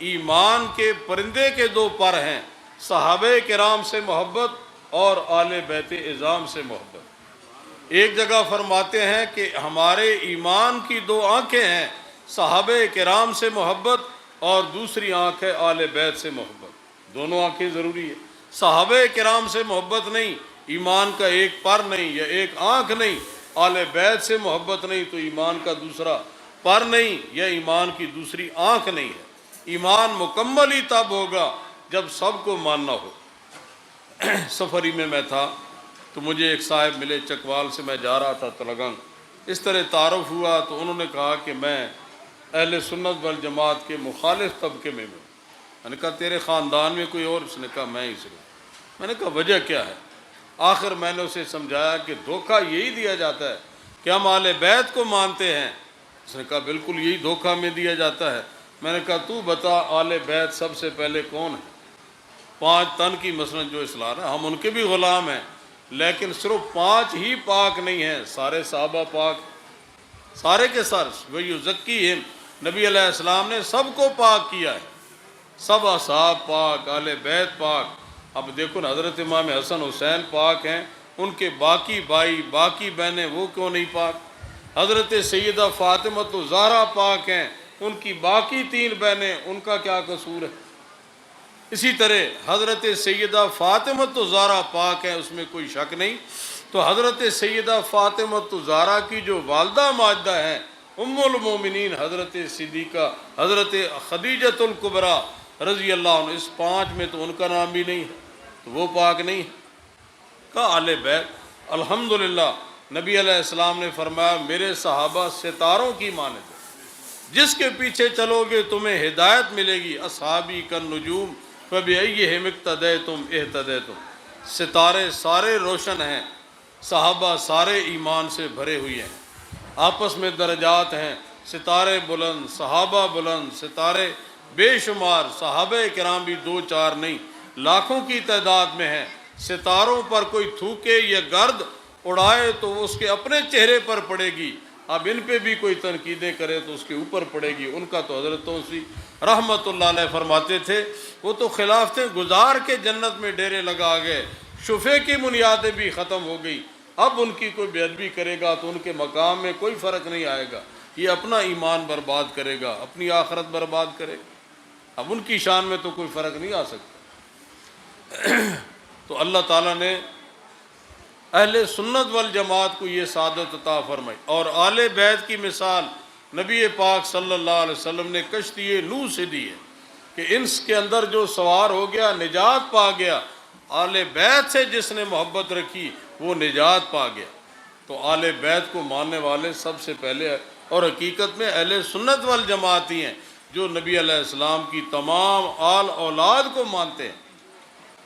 ایمان کے پرندے کے 2 پر ہیں، صحابہ کرام سے محبت اور آل بیت اعظام سے محبت۔ ایک جگہ فرماتے ہیں کہ ہمارے ایمان کی 2 آنکھیں ہیں، صحابہ کرام سے محبت اور دوسری آنکھ ہے آل بیت سے محبت۔ دونوں آنکھیں ضروری ہے، صحابہ کرام سے محبت نہیں، ایمان کا ایک پر نہیں یا ایک آنکھ نہیں، آل بیت سے محبت نہیں تو ایمان کا دوسرا پر نہیں یا ایمان کی دوسری آنکھ نہیں ہے۔ ایمان مکمل ہی تب ہوگا جب سب کو ماننا ہو۔ سفری میں تھا تو مجھے ایک صاحب ملے چکوال سے، میں جا رہا تھا تلگنگ، اس طرح تعارف ہوا تو انہوں نے کہا کہ میں اہل سنت والجماعت کے مخالف طبقے میں ہوں۔ میں نے کہا تیرے خاندان میں کوئی اور؟ اس نے کہا میں ہی صرف۔ میں نے کہا وجہ کیا ہے؟ آخر میں نے اسے سمجھایا کہ دھوکہ یہی دیا جاتا ہے کہ ہم آل بیت کو مانتے ہیں۔ اس نے کہا بالکل یہی دھوکہ میں دیا جاتا ہے۔ میں نے کہا تو بتا آل بیت سب سے پہلے کون ہے؟ 5 تن کی مثلا جو اصلاح ہے، ہم ان کے بھی غلام ہیں، لیکن صرف 5 ہی پاک نہیں ہیں، سارے صحابہ پاک، سارے کے سارے۔ وَيُزَكِّيهِمْ، نبی علیہ السلام نے سب کو پاک کیا ہے، سب اصحاب پاک، آل بیت پاک۔ اب دیکھو نا، حضرت امام حسن حسین پاک ہیں، ان کے باقی بھائی، باقی بہنیں، وہ کیوں نہیں پاک؟ حضرت سیدہ فاطمہ الزہرا پاک ہیں، ان کی باقی 3 بہنیں، ان کا کیا قصور ہے؟ اسی طرح حضرت سیدہ فاطمہ الزہرا پاک ہے، اس میں کوئی شک نہیں۔ تو حضرت سیدہ فاطمہ الزہرا کی جو والدہ ماجدہ ہیں، ام المومنین حضرت صدیقہ، حضرت خدیجۃ الکبریٰ رضی اللہ عنہ، اس 5 میں تو ان کا نام بھی نہیں ہے، تو وہ پاک نہیں ہے۔ کہا آل بیت، الحمدللہ نبی علیہ السلام نے فرمایا میرے صحابہ ستاروں کی مانند ہیں، جس کے پیچھے چلو گے تمہیں ہدایت ملے گی۔ اصحابی کالنجوم فبأیہم اقتدیتم اہتدیتم۔ ستارے سارے روشن ہیں، صحابہ سارے ایمان سے بھرے ہوئے ہیں، آپس میں درجات ہیں، ستارے بلند، صحابہ بلند، ستارے بے شمار، صحابہ کرام بھی 2-4 نہیں، لاکھوں کی تعداد میں ہیں۔ ستاروں پر کوئی تھوکے یا گرد اڑائے تو وہ اس کے اپنے چہرے پر پڑے گی، اب ان پہ بھی کوئی تنقیدیں کرے تو اس کے اوپر پڑے گی۔ ان کا تو حضرت توسی رحمۃ اللہ علیہ فرماتے تھے وہ تو خلافتیں گزار کے جنت میں ڈیرے لگا گئے، شفے کی بنیادیں بھی ختم ہو گئی، اب ان کی کوئی بے ادبی کرے گا تو ان کے مقام میں کوئی فرق نہیں آئے گا، یہ اپنا ایمان برباد کرے گا، اپنی آخرت برباد کرے گا، اب ان کی شان میں تو کوئی فرق نہیں آ سکتا۔ تو اللہ تعالیٰ نے اہل سنت والجماعت کو یہ سعادت عطا فرمائی، اور آل بیت کی مثال نبی پاک صلی اللہ علیہ وسلم نے کشتی نوح سے دی ہے کہ انس کے اندر جو سوار ہو گیا نجات پا گیا، آل بیت سے جس نے محبت رکھی وہ نجات پا گیا۔ تو آل بیت کو ماننے والے سب سے پہلے اور حقیقت میں اہل سنت والجماعت ہی ہیں، جو نبی علیہ السلام کی تمام آل اولاد کو مانتے ہیں۔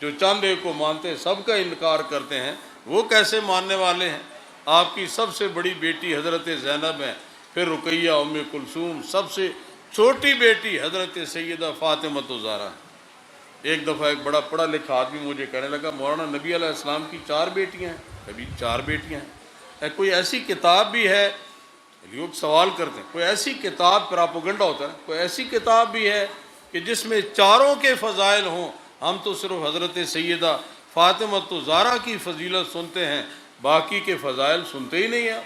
جو چند ایک کو مانتے ہیں، سب کا انکار کرتے ہیں، وہ کیسے ماننے والے ہیں؟ آپ کی سب سے بڑی بیٹی حضرت زینب ہے، پھر رقیہ، ام کلثوم، سب سے چھوٹی بیٹی حضرت سیدہ فاطمہ الزہرا۔ ایک دفعہ ایک بڑا پڑھا لکھا آدمی مجھے کہنے لگا مولانا نبی علیہ السلام کی 4 بیٹیاں ہیں؟ کبھی 4 بیٹیاں ہیں؟ کوئی ایسی کتاب بھی ہے؟ لوگ سوال کرتے ہیں کوئی ایسی کتاب، پراپوگنڈا ہوتا ہے، کوئی ایسی کتاب بھی ہے کہ جس میں 4 کے فضائل ہوں؟ ہم تو صرف حضرت سیدہ فاطمہ الزہرا کی فضیلت سنتے ہیں، باقی کے فضائل سنتے ہی نہیں ہیں۔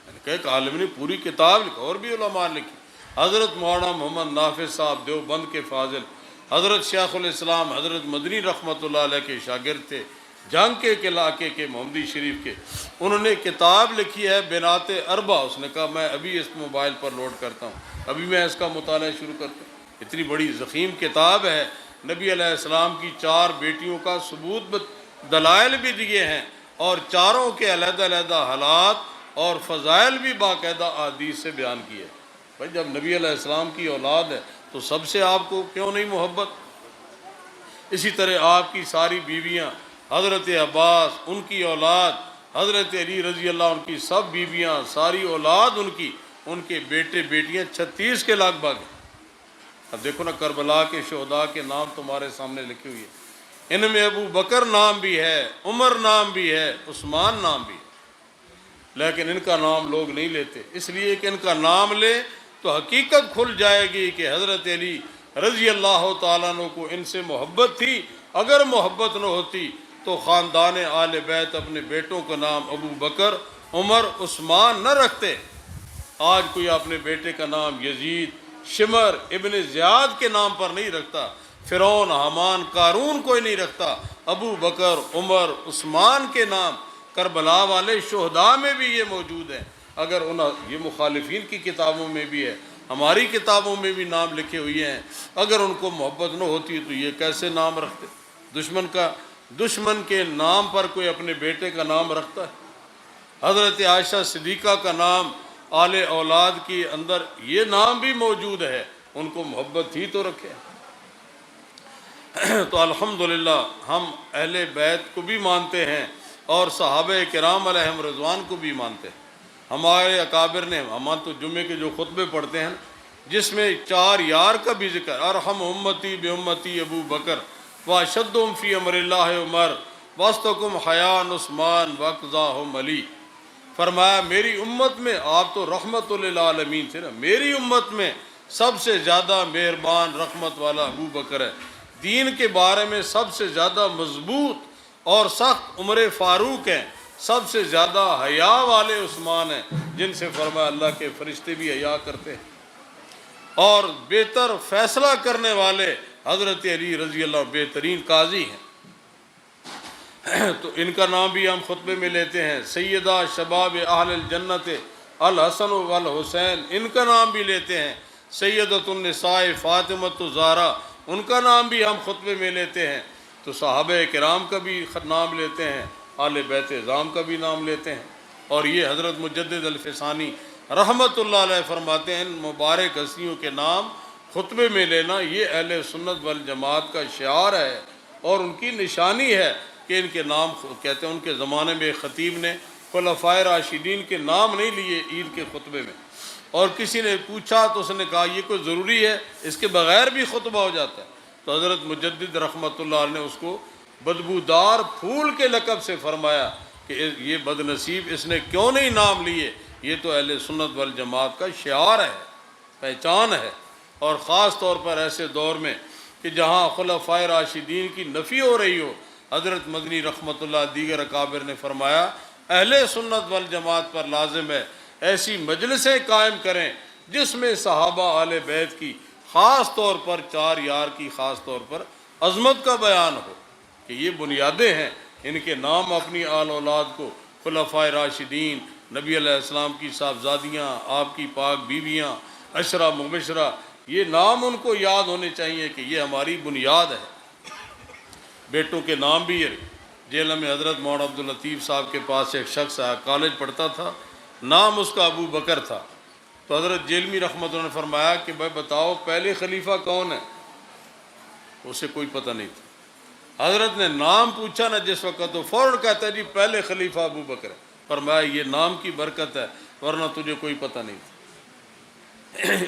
میں نے کہا ایک عالم نے پوری کتاب لکھی، اور بھی علماء لکھی۔ حضرت مولانا محمد نافذ صاحب دیوبند کے فاضل، حضرت شیخ الاسلام حضرت مدنی رحمۃ اللہ علیہ کے شاگرد تھے، جنگ کے علاقے کے محمدی شریف کے، انہوں نے کتاب لکھی ہے بنات اربع. اس نے کہا میں ابھی اس موبائل پر لوڈ کرتا ہوں، ابھی میں اس کا مطالعہ شروع کرتا ہوں. اتنی بڑی ضخیم کتاب ہے. نبی علیہ السلام کی 4 بیٹیوں کا ثبوت دلائل بھی دیے ہیں، اور چاروں کے علیحدہ علیحدہ حالات اور فضائل بھی باقاعدہ احادیث سے بیان کیے. بھائی جب نبی علیہ السلام کی اولاد ہے تو سب سے آپ کو کیوں نہیں محبت؟ اسی طرح آپ کی ساری بیویاں، حضرت عباس ان کی اولاد، حضرت علی رضی اللہ عنہ کی سب بیویاں، ساری اولاد ان کے بیٹے بیٹیاں 36 کے لگ بھگ ہیں. اب دیکھو نا، کربلا کے شہداء کے نام تمہارے سامنے لکھے ہوئے ہیں. ان میں ابو بکر نام بھی ہے، عمر نام بھی ہے، عثمان نام بھی ہے، لیکن ان کا نام لوگ نہیں لیتے، اس لیے کہ ان کا نام لے تو حقیقت کھل جائے گی کہ حضرت علی رضی اللہ تعالیٰ عنہ کو ان سے محبت تھی. اگر محبت نہ ہوتی تو خاندان آل بیت اپنے بیٹوں کا نام ابو بکر، عمر، عثمان نہ رکھتے. آج کوئی اپنے بیٹے کا نام یزید، شمر، ابن زیاد کے نام پر نہیں رکھتا. فرعون، حامان، قارون کوئی نہیں رکھتا. ابو بکر، عمر، عثمان کے نام کربلا والے شہداء میں بھی یہ موجود ہیں. اگر یہ مخالفین کی کتابوں میں بھی ہے، ہماری کتابوں میں بھی نام لکھے ہوئے ہیں. اگر ان کو محبت نہ ہوتی تو یہ کیسے نام رکھتے؟ دشمن کے نام پر کوئی اپنے بیٹے کا نام رکھتا ہے؟ حضرت عائشہ صدیقہ کا نام آل اولاد کے اندر یہ نام بھی موجود ہے. ان کو محبت ہی تو رکھے. تو الحمدللہ ہم اہل بیت کو بھی مانتے ہیں اور صحابہ کرام علیہم رضوان کو بھی مانتے ہیں. ہمارے اکابر نے، ہم تو جمعے کے جو خطبے پڑھتے ہیں جس میں 4 یار کا بھی ذکر، ارحم امتی بامتی ابو بکر واشدہم فی امر اللہ عمر وسطکم حیان عثمان وقضاہم علی. فرمایا میری امت میں، آپ تو رحمت للعالمین تھے نا، میری امت میں سب سے زیادہ مہربان رحمت والا ابو بکر ہے. دین کے بارے میں سب سے زیادہ مضبوط اور سخت عمر فاروق ہیں. سب سے زیادہ حیا والے عثمان ہیں، جن سے فرمایا اللہ کے فرشتے بھی حیا کرتے ہیں. اور بہتر فیصلہ کرنے والے حضرت علی رضی اللہ بہترین قاضی ہیں. تو ان کا نام بھی ہم خطبے میں لیتے ہیں. سیدہ شباب اہل الجنت الحسن والحسین، ان کا نام بھی لیتے ہیں. سیدۃ النساء فاطمۃ الزہرا، ان کا نام بھی ہم خطبے میں لیتے ہیں. تو صحابہ کرام کا بھی نام لیتے ہیں، آل بیت اعظام کا بھی نام لیتے ہیں. اور یہ حضرت مجدد الفسانی رحمت اللہ علیہ فرماتے ہیں ان مبارک ہستیوں کے نام خطبے میں لینا یہ اہل سنت والجماعت کا شعار ہے اور ان کی نشانی ہے کہ ان کے نام کہتے ہیں. ان کے زمانے میں خطیب نے خلفائے راشدین کے نام نہیں لیے عید کے خطبے میں، اور کسی نے پوچھا تو اس نے کہا یہ کوئی ضروری ہے، اس کے بغیر بھی خطبہ ہو جاتا ہے. تو حضرت مجدد رحمت اللہ علیہ نے اس کو بدبودار پھول کے لقب سے فرمایا کہ یہ بد نصیب، اس نے کیوں نہیں نام لیے. یہ تو اہل سنت والجماعت کا شعار ہے، پہچان ہے. اور خاص طور پر ایسے دور میں کہ جہاں خلفائے راشدین کی نفی ہو رہی ہو، حضرت مدنی رحمت اللہ دیگر اکابر نے فرمایا اہل سنت والجماعت پر لازم ہے ایسی مجلسیں قائم کریں جس میں صحابہ آل بیت کی خاص طور پر 4 یار کی خاص طور پر عظمت کا بیان ہو کہ یہ بنیادیں ہیں. ان کے نام اپنی آل اولاد کو، خلفائے راشدین، نبی علیہ السلام کی صاحبزادیاں، آپ کی پاک بیویاں، عشرہ مبشرہ، یہ نام ان کو یاد ہونے چاہیے کہ یہ ہماری بنیاد ہے. بیٹوں کے نام بھی ہے. جیلم میں حضرت مولانا عبداللطیف صاحب کے پاس ایک شخص آیا، کالج پڑھتا تھا، نام اس کا ابو بکر تھا. تو حضرت جیلمی رحمۃ اللہ نے فرمایا کہ بھائی بتاؤ پہلے خلیفہ کون ہے؟ اسے کوئی پتہ نہیں تھا. حضرت نے نام پوچھا نا جس وقت تو فوراً کہتا ہے جی پہلے خلیفہ ابو بکر ہے. فرمایا یہ نام کی برکت ہے ورنہ تجھے کوئی پتہ نہیں تھا.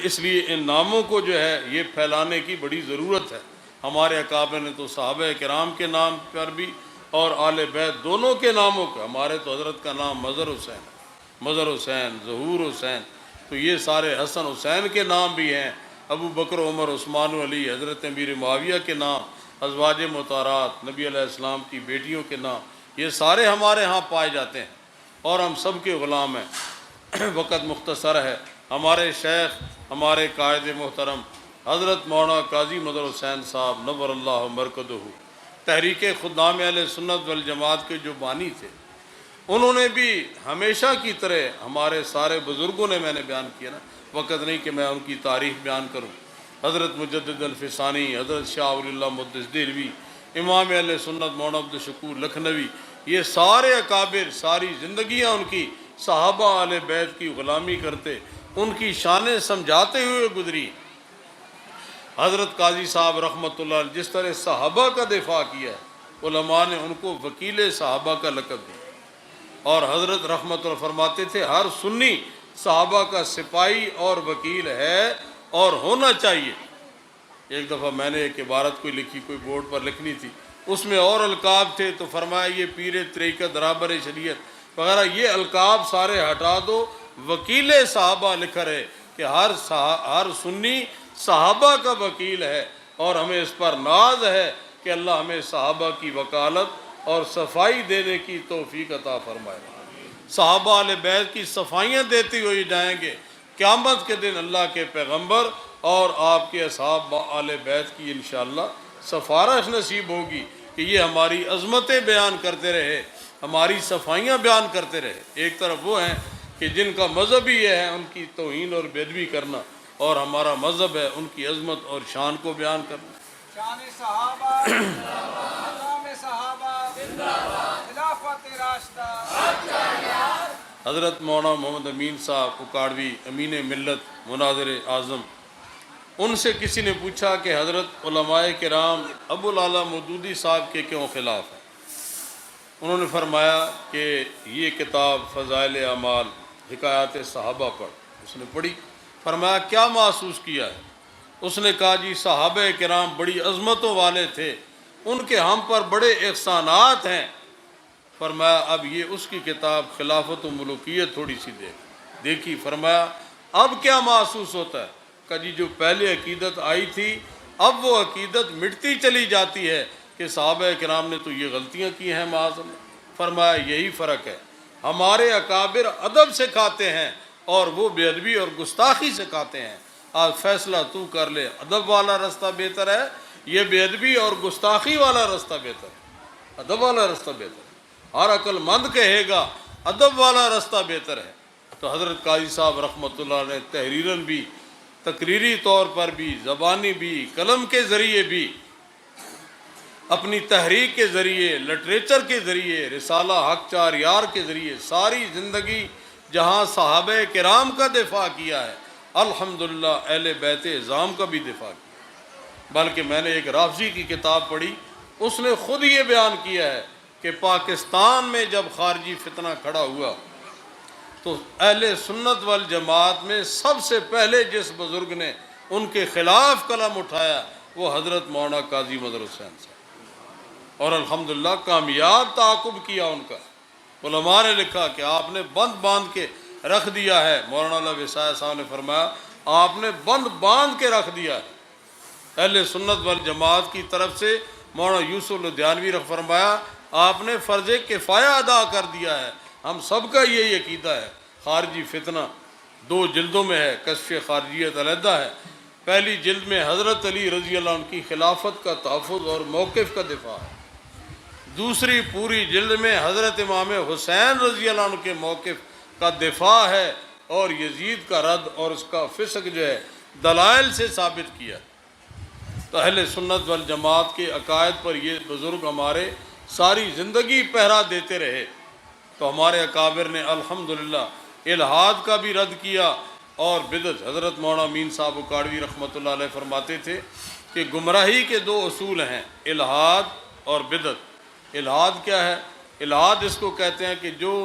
اس لیے ان ناموں کو جو ہے یہ پھیلانے کی بڑی ضرورت ہے. ہمارے اکابر نے تو صحابہ کرام کے نام پر بھی اور آل بیت دونوں کے ناموں کا، ہمارے تو حضرت کا نام مظہر حسین، ظہور حسین، تو یہ سارے حسن حسین کے نام بھی ہیں. ابو بکر، عمر، عثمان، علی، حضرت امیر معاویہ کے نام، ازواج مطہرات، نبی علیہ السلام کی بیٹیوں کے نام، یہ سارے ہمارے ہاں پائے جاتے ہیں اور ہم سب کے غلام ہیں. وقت مختصر ہے. ہمارے شیخ، ہمارے قائد محترم حضرت مولانا قاضی مظہر حسین صاحب نور اللہ مرکزہ، تحریک خدام اہل سنت والجماعت کے جو بانی تھے، انہوں نے بھی ہمیشہ کی طرح ہمارے سارے بزرگوں نے، میں نے بیان کیا نا، وقت نہیں کہ میں ان کی تاریخ بیان کروں، حضرت مجدد الفسانی، حضرت شاہ ولی اللہ محدث دہلوی، امام اہل سنت مولانا عبد الشکور لکھنوی، یہ سارے اکابر ساری زندگیاں ان کی صحابہ اہل بیت کی غلامی کرتے، ان کی شانیں سمجھاتے ہوئے گزری۔ حضرت قاضی صاحب رحمۃ اللہ علیہ جس طرح صحابہ کا دفاع کیا ہے، علماء نے ان کو وکیل صحابہ کا لقب دیا، اور حضرت رحمۃ اللہ فرماتے تھے ہر سنی صحابہ کا سپاہی اور وکیل ہے اور ہونا چاہیے۔ ایک دفعہ میں نے ایک عبارت کوئی لکھی، کوئی بورڈ پر لکھنی تھی، اس میں اور القاب تھے، تو فرمایا یہ پیر طریقت رہبر شریعت وغیرہ یہ القاب سارے ہٹا دو، وکیل صحابہ لکھا رہے کہ ہر سنی صحابہ کا وکیل ہے، اور ہمیں اس پر ناز ہے کہ اللہ ہمیں صحابہ کی وکالت اور صفائی دینے کی توفیق عطا فرمائے۔ صحابہ اہل بیت کی صفائیاں دیتے ہوئے جائیں گے، قیامت کے دن اللہ کے پیغمبر اور آپ کے اصحاب اہل بیت کی انشاءاللہ سفارش نصیب ہوگی کہ یہ ہماری عظمتیں بیان کرتے رہے، ہماری صفائیاں بیان کرتے رہے۔ ایک طرف وہ ہیں کہ جن کا مذہب ہی یہ ہے ان کی توہین اور بے ادبی کرنا، اور ہمارا مذہب ہے ان کی عظمت اور شان کو بیان کرنا۔ شان صحابہ، مقام صحابہ، خلافت راشدہ۔ حضرت مولانا محمد امین صاحب اکاڑوی، امین ملت، مناظر اعظم، ان سے کسی نے پوچھا کہ حضرت علماء کرام ابو الاعلیٰ مودودی صاحب کے کیوں خلاف ہیں؟ انہوں نے فرمایا کہ یہ کتاب فضائل اعمال حکایات صحابہ اس نے پڑھی، فرمایا کیا محسوس کیا ہے؟ اس نے کہا جی صحابہ کرام بڑی عظمتوں والے تھے، ان کے ہم پر بڑے احسانات ہیں۔ فرمایا اب یہ اس کی کتاب خلافت و ملوکیت تھوڑی سی دیکھی، فرمایا اب کیا محسوس ہوتا ہے؟ کہ جی جو پہلے عقیدت آئی تھی اب وہ عقیدت مٹتی چلی جاتی ہے کہ صحابہ کرام نے تو یہ غلطیاں کی ہیں معاذ اللہ۔ فرمایا یہی فرق ہے، ہمارے اکابر ادب سکھاتے ہیں اور وہ بے ادبی اور گستاخی سکھاتے ہیں۔ آج فیصلہ تو کر لے، ادب والا رستہ بہتر ہے، یہ بے ادبی اور گستاخی والا رستہ بہتر ہے؟ ادب والا رستہ بہتر ہے، ہر عقل مند کہے گا ادب والا رستہ بہتر ہے۔ تو حضرت قاضی صاحب رحمۃ اللہ نے تحریراً بھی، تقریری طور پر بھی، زبانی بھی، قلم کے ذریعے بھی، اپنی تحریک کے ذریعے، لٹریچر کے ذریعے، رسالہ حق چار یار کے ذریعے ساری زندگی جہاں صحابہ کرام کا دفاع کیا ہے، الحمدللہ اہل بیت اعظام کا بھی دفاع کیا۔ بلکہ میں نے ایک رافضی کی کتاب پڑھی، اس نے خود یہ بیان کیا ہے کہ پاکستان میں جب خارجی فتنہ کھڑا ہوا تو اہل سنت والجماعت میں سب سے پہلے جس بزرگ نے ان کے خلاف قلم اٹھایا وہ حضرت مولانا قاضی مظہر حسین صاحب، اور الحمدللہ کامیاب تعاقب کیا ان کا۔ علماء نے لکھا کہ آپ نے بند باندھ کے رکھ دیا ہے، مولانا اللہ وسائے صاحب نے فرمایا آپ نے بند باندھ کے رکھ دیا ہے۔ اہل سنت والجماعت کی طرف سے مولانا یوسف لدھیانوی نے فرمایا آپ نے فرض کفایہ ادا کر دیا ہے۔ ہم سب کا یہی عقیدہ ہے۔ خارجی فتنہ 2 جلدوں میں ہے، کشف خارجیت علیحدہ ہے، پہلی جلد میں حضرت علی رضی اللہ عنہ کی خلافت کا تحفظ اور موقف کا دفاع ہے، دوسری پوری جلد میں حضرت امام حسین رضی اللہ عنہ کے موقف کا دفاع ہے، اور یزید کا رد اور اس کا فسق جو ہے دلائل سے ثابت کیا۔ تو اہل سنت والجماعت کے عقائد پر یہ بزرگ ہمارے ساری زندگی پہرا دیتے رہے۔ تو ہمارے اکابر نے الحمدللہ الحاد کا بھی رد کیا اور بدعت۔ حضرت مولانا امین صاحب اکاڑوی رحمۃ اللہ علیہ فرماتے تھے کہ گمراہی کے 2 اصول ہیں، الحاد اور بدعت۔ الحاد کیا ہے؟ الحاد اس کو کہتے ہیں کہ جو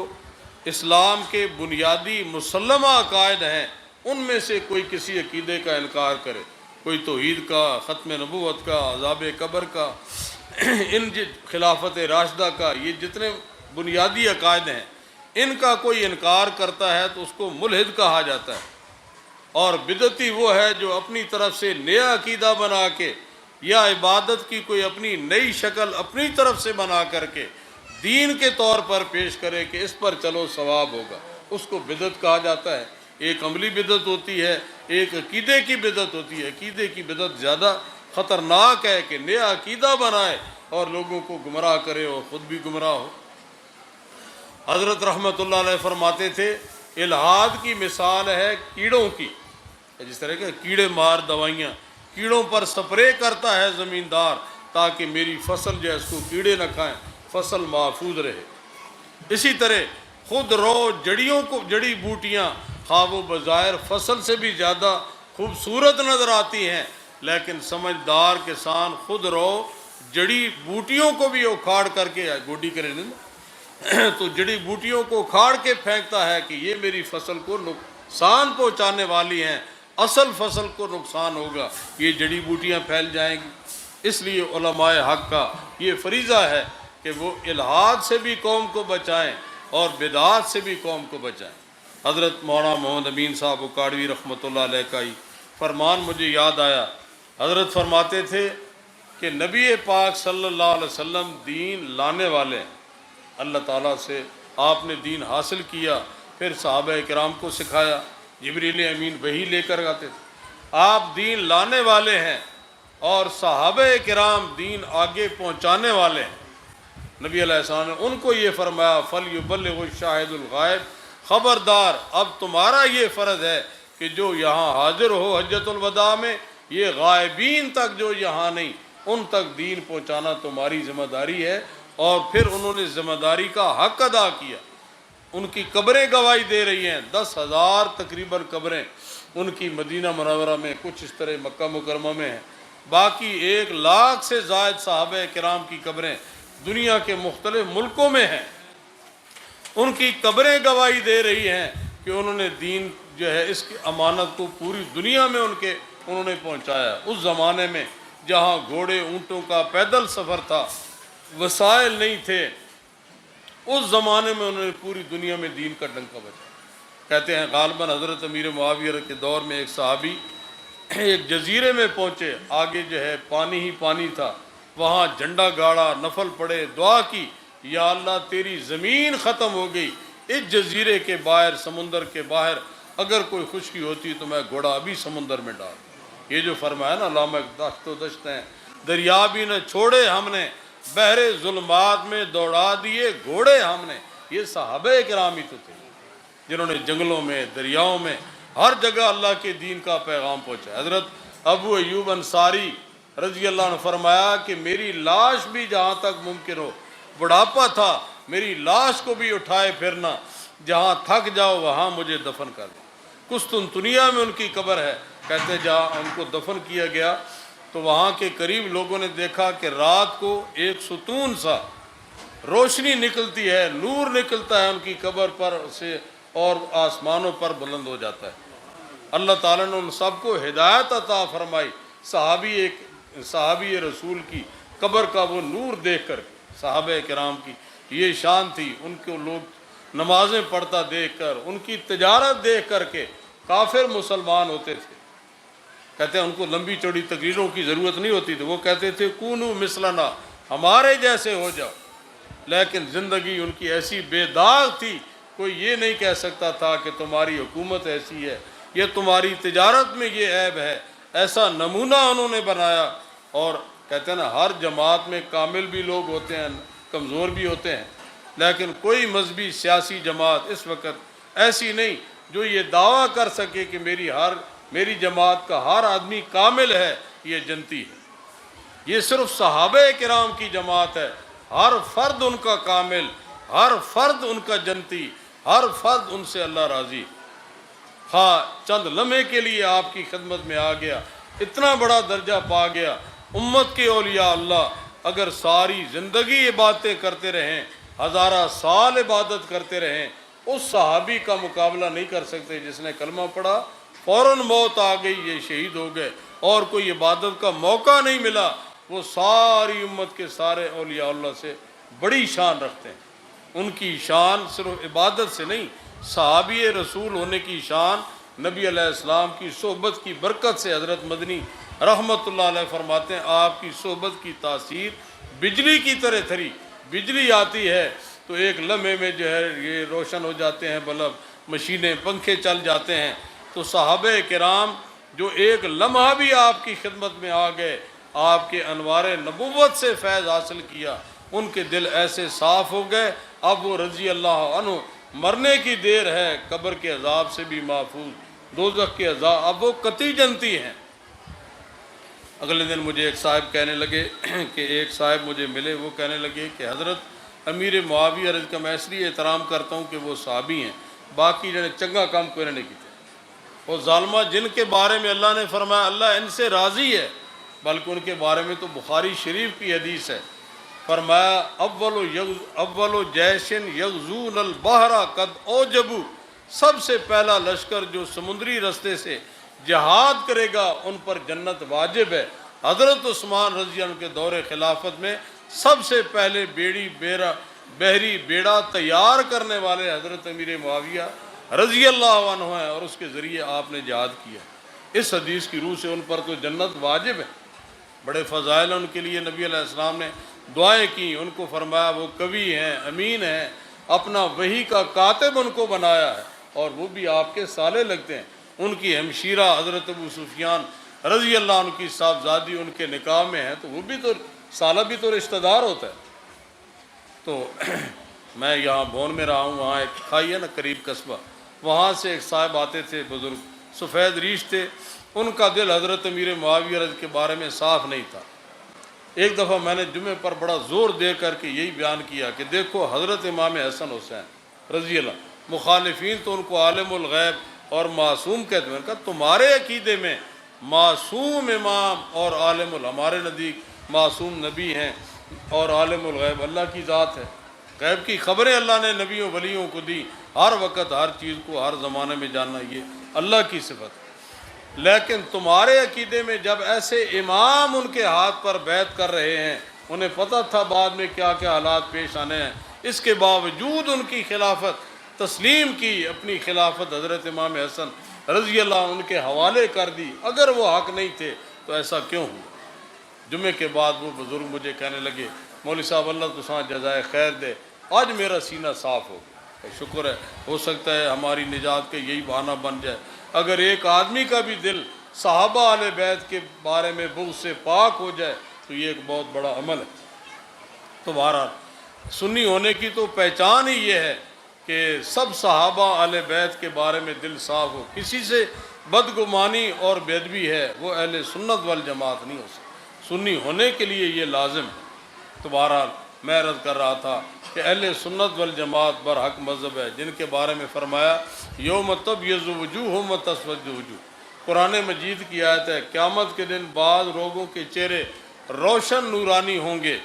اسلام کے بنیادی مسلمہ عقائد ہیں ان میں سے کوئی کسی عقیدے کا انکار کرے، کوئی توحید کا، ختم نبوت کا، عذاب قبر کا، خلافت راشدہ کا، یہ جتنے بنیادی عقائد ہیں ان کا کوئی انکار کرتا ہے تو اس کو ملحد کہا جاتا ہے۔ اور بدعتی وہ ہے جو اپنی طرف سے نیا عقیدہ بنا کے یا عبادت کی کوئی اپنی نئی شکل اپنی طرف سے بنا کر کے دین کے طور پر پیش کرے کہ اس پر چلو ثواب ہوگا، اس کو بدعت کہا جاتا ہے۔ ایک عملی بدعت ہوتی ہے، ایک عقیدے کی بدعت ہوتی ہے۔ عقیدے کی بدعت زیادہ خطرناک ہے کہ نیا عقیدہ بنائے اور لوگوں کو گمراہ کرے اور خود بھی گمراہ ہو۔ حضرت رحمۃ اللہ علیہ فرماتے تھے الحاد کی مثال ہے کیڑوں کی، جس طرح کہ کیڑے مار دوائیاں، کیڑوں پر سپرے کرتا ہے زمیندار تاکہ میری فصل جو ہے اس کو کیڑے نہ کھائیں، فصل محفوظ رہے۔ اسی طرح خود رو جڑیوں کو، جڑی بوٹیاں خواہ وہ بظاہر فصل سے بھی زیادہ خوبصورت نظر آتی ہیں، لیکن سمجھدار کسان خود رو جڑی بوٹیوں کو بھی اکھاڑ کر کے گوڈی کرے تو جڑی بوٹیوں کو اکھاڑ کے پھینکتا ہے کہ یہ میری فصل کو نقصان پہنچانے والی ہیں، اصل فصل کو نقصان ہوگا، یہ جڑی بوٹیاں پھیل جائیں گی۔ اس لیے علماء حق کا یہ فریضہ ہے کہ وہ الحاد سے بھی قوم کو بچائیں اور بدعات سے بھی قوم کو بچائیں۔ حضرت مولانا محمد امین صاحب اکاڑوی رحمۃ اللہ علیہ کا ہی فرمان مجھے یاد آیا۔ حضرت فرماتے تھے کہ نبی پاک صلی اللہ علیہ وسلم دین لانے والے ہیں، اللہ تعالیٰ سے آپ نے دین حاصل کیا، پھر صحابہ کرام کو سکھایا، جبریل امین وحی لے کر آتے تھے۔ آپ دین لانے والے ہیں اور صحابہ کرام دین آگے پہنچانے والے ہیں۔ نبی علیہ السلام نے ان کو یہ فرمایا فَلْيُبَلِّغُ الشَّاهِدُ الْغَائِبُ، خبردار اب تمہارا یہ فرض ہے کہ جو یہاں حاضر ہو حجۃ الوداع میں، یہ غائبین تک جو یہاں نہیں، ان تک دین پہنچانا تمہاری ذمہ داری ہے۔ اور پھر انہوں نے ذمہ داری کا حق ادا کیا۔ ان کی قبریں گواہی دے رہی ہیں، 10,000 تقریباً قبریں ان کی مدینہ منورہ میں، کچھ اس طرح مکہ مکرمہ میں ہیں، باقی 1,00,000 سے زائد صحابہ کرام کی قبریں دنیا کے مختلف ملکوں میں ہیں۔ ان کی قبریں گواہی دے رہی ہیں کہ انہوں نے دین جو ہے اس کی امانت کو پوری دنیا میں انہوں نے پہنچایا۔ اس زمانے میں جہاں گھوڑے اونٹوں کا پیدل سفر تھا، وسائل نہیں تھے، اس زمانے میں انہوں نے پوری دنیا میں دین کا ڈنکا بجایا۔ کہتے ہیں غالباً حضرت امیر معاویہ کے دور میں ایک صحابی ایک جزیرے میں پہنچے، آگے جو ہے پانی ہی پانی تھا، وہاں جھنڈا گاڑا، نفل پڑے، دعا کی، یا اللہ تیری زمین ختم ہو گئی، اس جزیرے کے باہر، سمندر کے باہر اگر کوئی خشکی ہوتی تو میں گھوڑا ابھی سمندر میں ڈال۔ یہ جو فرمایا نا لامک دشت و دشت ہیں، دریا بھی نہ چھوڑے ہم نے، بحر ظلمات میں دوڑا دیے گھوڑے ہم نے۔ یہ صحابہ کرام ہی تو تھے جنہوں نے جنگلوں میں، دریاؤں میں، ہر جگہ اللہ کے دین کا پیغام پہنچا۔ حضرت ابو ایوب انصاری رضی اللہ عنہ فرمایا کہ میری لاش بھی جہاں تک ممکن ہو، بڑھاپا تھا، میری لاش کو بھی اٹھائے پھرنا، جہاں تھک جاؤ وہاں مجھے دفن کر دو۔ قسطنطنیہ میں ان کی قبر ہے، کہتے جہاں ان کو دفن کیا گیا تو وہاں کے قریب لوگوں نے دیکھا کہ رات کو ایک ستون سا روشنی نکلتی ہے، نور نکلتا ہے ان کی قبر پر سے اور آسمانوں پر بلند ہو جاتا ہے۔ اللہ تعالیٰ نے ان سب کو ہدایت عطا فرمائی۔ صحابی رسول کی قبر کا وہ نور دیکھ کر، صحابہ کرام کی یہ شان تھی، ان کو لوگ نمازیں پڑھتا دیکھ کر، ان کی تجارت دیکھ کر کے کافر مسلمان ہوتے تھے۔ کہتے ہیں ان کو لمبی چوڑی تقریروں کی ضرورت نہیں ہوتی تھی، وہ کہتے تھے کونو مثلنا، ہمارے جیسے ہو جاؤ۔ لیکن زندگی ان کی ایسی بے داغ تھی، کوئی یہ نہیں کہہ سکتا تھا کہ تمہاری حکومت ایسی ہے، یہ تمہاری تجارت میں یہ عیب ہے۔ ایسا نمونہ انہوں نے بنایا۔ اور کہتے ہیں نا ہر جماعت میں کامل بھی لوگ ہوتے ہیں، کمزور بھی ہوتے ہیں، لیکن کوئی مذہبی سیاسی جماعت اس وقت ایسی نہیں جو یہ دعویٰ کر سکے کہ میری جماعت کا ہر آدمی کامل ہے، یہ جنتی ہے۔ یہ صرف صحابہ کرام کی جماعت ہے، ہر فرد ان کا کامل، ہر فرد ان کا جنتی، ہر فرد ان سے اللہ راضی۔ ہاں چند لمحے کے لیے آپ کی خدمت میں آ گیا، اتنا بڑا درجہ پا گیا۔ امت کے اولیاء اللہ اگر ساری زندگی عبادتیں کرتے رہیں، ہزارہ سال عبادت کرتے رہیں، اس صحابی کا مقابلہ نہیں کر سکتے جس نے کلمہ پڑھا، فوراً موت آ گئی، یہ شہید ہو گئے اور کوئی عبادت کا موقع نہیں ملا۔ وہ ساری امت کے سارے اولیاء اللہ سے بڑی شان رکھتے ہیں۔ ان کی شان صرف عبادت سے نہیں، صحابی رسول ہونے کی شان نبی علیہ السلام کی صحبت کی برکت سے۔ حضرت مدنی رحمت اللہ علیہ فرماتے ہیں آپ کی صحبت کی تاثیر بجلی کی طرح تھری، بجلی آتی ہے تو ایک لمحے میں جو ہے یہ روشن ہو جاتے ہیں بلب، مشینیں، پنکھے چل جاتے ہیں۔ تو صحابہ کرام جو ایک لمحہ بھی آپ کی خدمت میں آ گئے، آپ کے انوار نبوت سے فیض حاصل کیا، ان کے دل ایسے صاف ہو گئے، اب وہ رضی اللہ عنہ مرنے کی دیر ہے قبر کے عذاب سے بھی محفوظ، دوزخ کے عذاب اب وہ قطعی جنتی ہیں۔ اگلے دن مجھے ایک صاحب کہنے لگے کہ ایک صاحب مجھے ملے، وہ کہنے لگے کہ حضرت امیر معاویہ رضی کا میں اس لیے احترام کرتا ہوں کہ وہ صحابی ہیں، باقی جنہیں چنگا کام کوئی نہیں کیتے، وہ ظالمہ جن کے بارے میں اللہ نے فرمایا اللہ ان سے راضی ہے، بلکہ ان کے بارے میں تو بخاری شریف کی حدیث ہے، فرمایا اول جیشن یغزون البحر قد اوجبوا، سب سے پہلا لشکر جو سمندری رستے سے جہاد کرے گا ان پر جنت واجب ہے۔ حضرت عثمان رضی اللہ عنہ کے دور خلافت میں سب سے پہلے بحری بیڑا تیار کرنے والے حضرت امیر معاویہ رضی اللہ عنہ ہیں، اور اس کے ذریعے آپ نے جہاد کیا۔ اس حدیث کی روح سے ان پر تو جنت واجب ہے، بڑے فضائل ان کے لیے نبی علیہ السلام نے دعائیں کی، ان کو فرمایا وہ کوی ہیں، امین ہیں، اپنا وحی کا کاتب ان کو بنایا ہے، اور وہ بھی آپ کے سالے لگتے ہیں۔ ان کی ہمشیرہ حضرت ابو سفیان رضی اللہ عنہ کی صاحبزادی ان کے نکاح میں ہے، تو وہ بھی تو سالہ بھی تو رشتہ دار ہوتا ہے۔ تو میں یہاں بھون میں رہا ہوں، وہاں ایک کھائی ہے نا قریب قصبہ، وہاں سے ایک صاحب آتے تھے، بزرگ سفید ریش تھے، ان کا دل حضرت امیر معاویہ رضی کے بارے میں صاف نہیں تھا۔ ایک دفعہ میں نے جمعے پر بڑا زور دے کر کے یہی بیان کیا کہ دیکھو حضرت امام حسن حسین رضی اللہ، مخالفین تو ان کو عالم الغیب اور معصوم کہتے ہیں، میں نے کہا تمہارے عقیدے میں معصوم امام اور عالم ہمارے نزدیک معصوم نبی ہیں اور عالم الغیب اللہ کی ذات ہے، غیب کی خبریں اللہ نے نبیوں ولیوں کو دی، ہر وقت ہر چیز کو ہر زمانے میں جاننا یہ اللہ کی صفت ہے۔ لیکن تمہارے عقیدے میں جب ایسے امام ان کے ہاتھ پر بیعت کر رہے ہیں، انہیں پتہ تھا بعد میں کیا کیا حالات پیش آنے ہیں، اس کے باوجود ان کی خلافت تسلیم کی، اپنی خلافت حضرت امام حسن رضی اللہ عنہ ان کے حوالے کر دی، اگر وہ حق نہیں تھے تو ایسا کیوں ہوا؟ جمعے کے بعد وہ بزرگ مجھے کہنے لگے مولوی صاحب اللہ تساں جزائے خیر دے، آج میرا سینہ صاف ہو گیا، شکر ہے، ہو سکتا ہے ہماری نجات کے یہی بہانہ بن جائے۔ اگر ایک آدمی کا بھی دل صحابہ اہل بیت کے بارے میں بغض سے پاک ہو جائے تو یہ ایک بہت بڑا عمل ہے۔ تو بہرحال سنی ہونے کی تو پہچان ہی یہ ہے کہ سب صحابہ اہل بیت کے بارے میں دل صاف ہو، کسی سے بدگمانی اور بے ادبی ہے وہ اہل سنت والجماعت نہیں ہو سکتی، سنی ہونے کے لیے یہ لازم ہے۔ تو بہرحال میں عرض کر رہا تھا کہ اہل سنت والجماعت برحق مذہب ہے، جن کے بارے میں فرمایا یوم تبیض وجوہ و تسود وجوہ، قرآن مجید کی آیت ہے قیامت کے دن بعض لوگوں کے چہرے روشن نورانی ہوں گے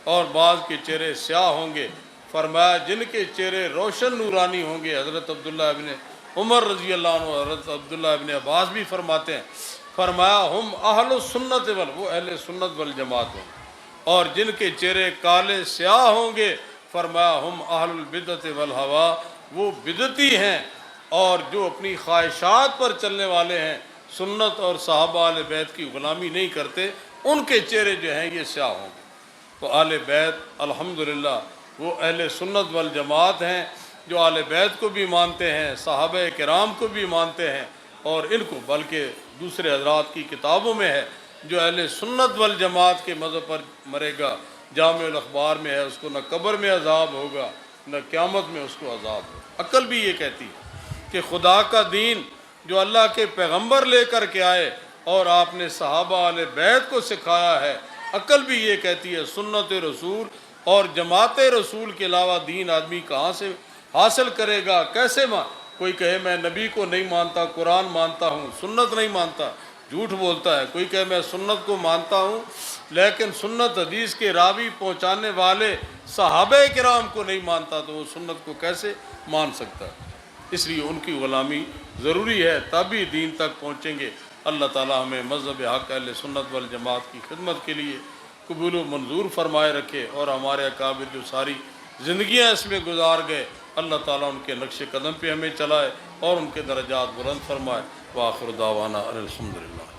اور بعض کے چہرے سیاہ ہوں گے، فرمایا جن کے چہرے روشن نورانی ہوں گے، حضرت عبداللہ ابن عمر رضی اللہ عنہ، حضرت عبداللہ ابن عباس بھی فرماتے ہیں، فرمایا ہم اہل السنت وہ اہل سنت والجماعت ہوں، اور جن کے چہرے کالے سیاہ ہوں گے فرمایا ہم اہل البدعت والہوا، وہ بدعتی ہیں اور جو اپنی خواہشات پر چلنے والے ہیں، سنت اور صحابہ اہل بیت کی غلامی نہیں کرتے، ان کے چہرے جو ہیں یہ سیاہ ہوں گے۔ تو اہل بیت الحمدللہ وہ اہل سنت والجماعت ہیں جو اہل بیت کو بھی مانتے ہیں، صحابہ کرام کو بھی مانتے ہیں، اور ان کو بلکہ دوسرے حضرات کی کتابوں میں ہے جو اہل سنت والجماعت کے مذہب پر مرے گا، جامع الاخبار میں ہے، اس کو نہ قبر میں عذاب ہوگا نہ قیامت میں اس کو عذاب ہوگا۔ عقل بھی یہ کہتی ہے کہ خدا کا دین جو اللہ کے پیغمبر لے کر کے آئے اور آپ نے صحابہ اہل بیت کو سکھایا ہے، عقل بھی یہ کہتی ہے سنت رسول اور جماعت رسول کے علاوہ دین آدمی کہاں سے حاصل کرے گا، کیسے کوئی کہے میں نبی کو نہیں مانتا، قرآن مانتا ہوں، سنت نہیں مانتا، جھوٹ بولتا ہے۔ کوئی کہے میں سنت کو مانتا ہوں لیکن سنت حدیث کے راوی پہنچانے والے صحابہ کرام کو نہیں مانتا، تو وہ سنت کو کیسے مان سکتا ہے؟ اس لیے ان کی غلامی ضروری ہے، تبھی دین تک پہنچیں گے۔ اللہ تعالی ہمیں مذہب حق اہل سنت والجماعت کی خدمت کے لیے قبول و منظور فرمائے رکھے، اور ہمارے اکابر جو ساری زندگیاں اس میں گزار گئے اللہ تعالیٰ ان کے نقش قدم پہ ہمیں چلائے اور ان کے درجات بلند فرمائے۔ وآخر دعوانا الحمدللہ۔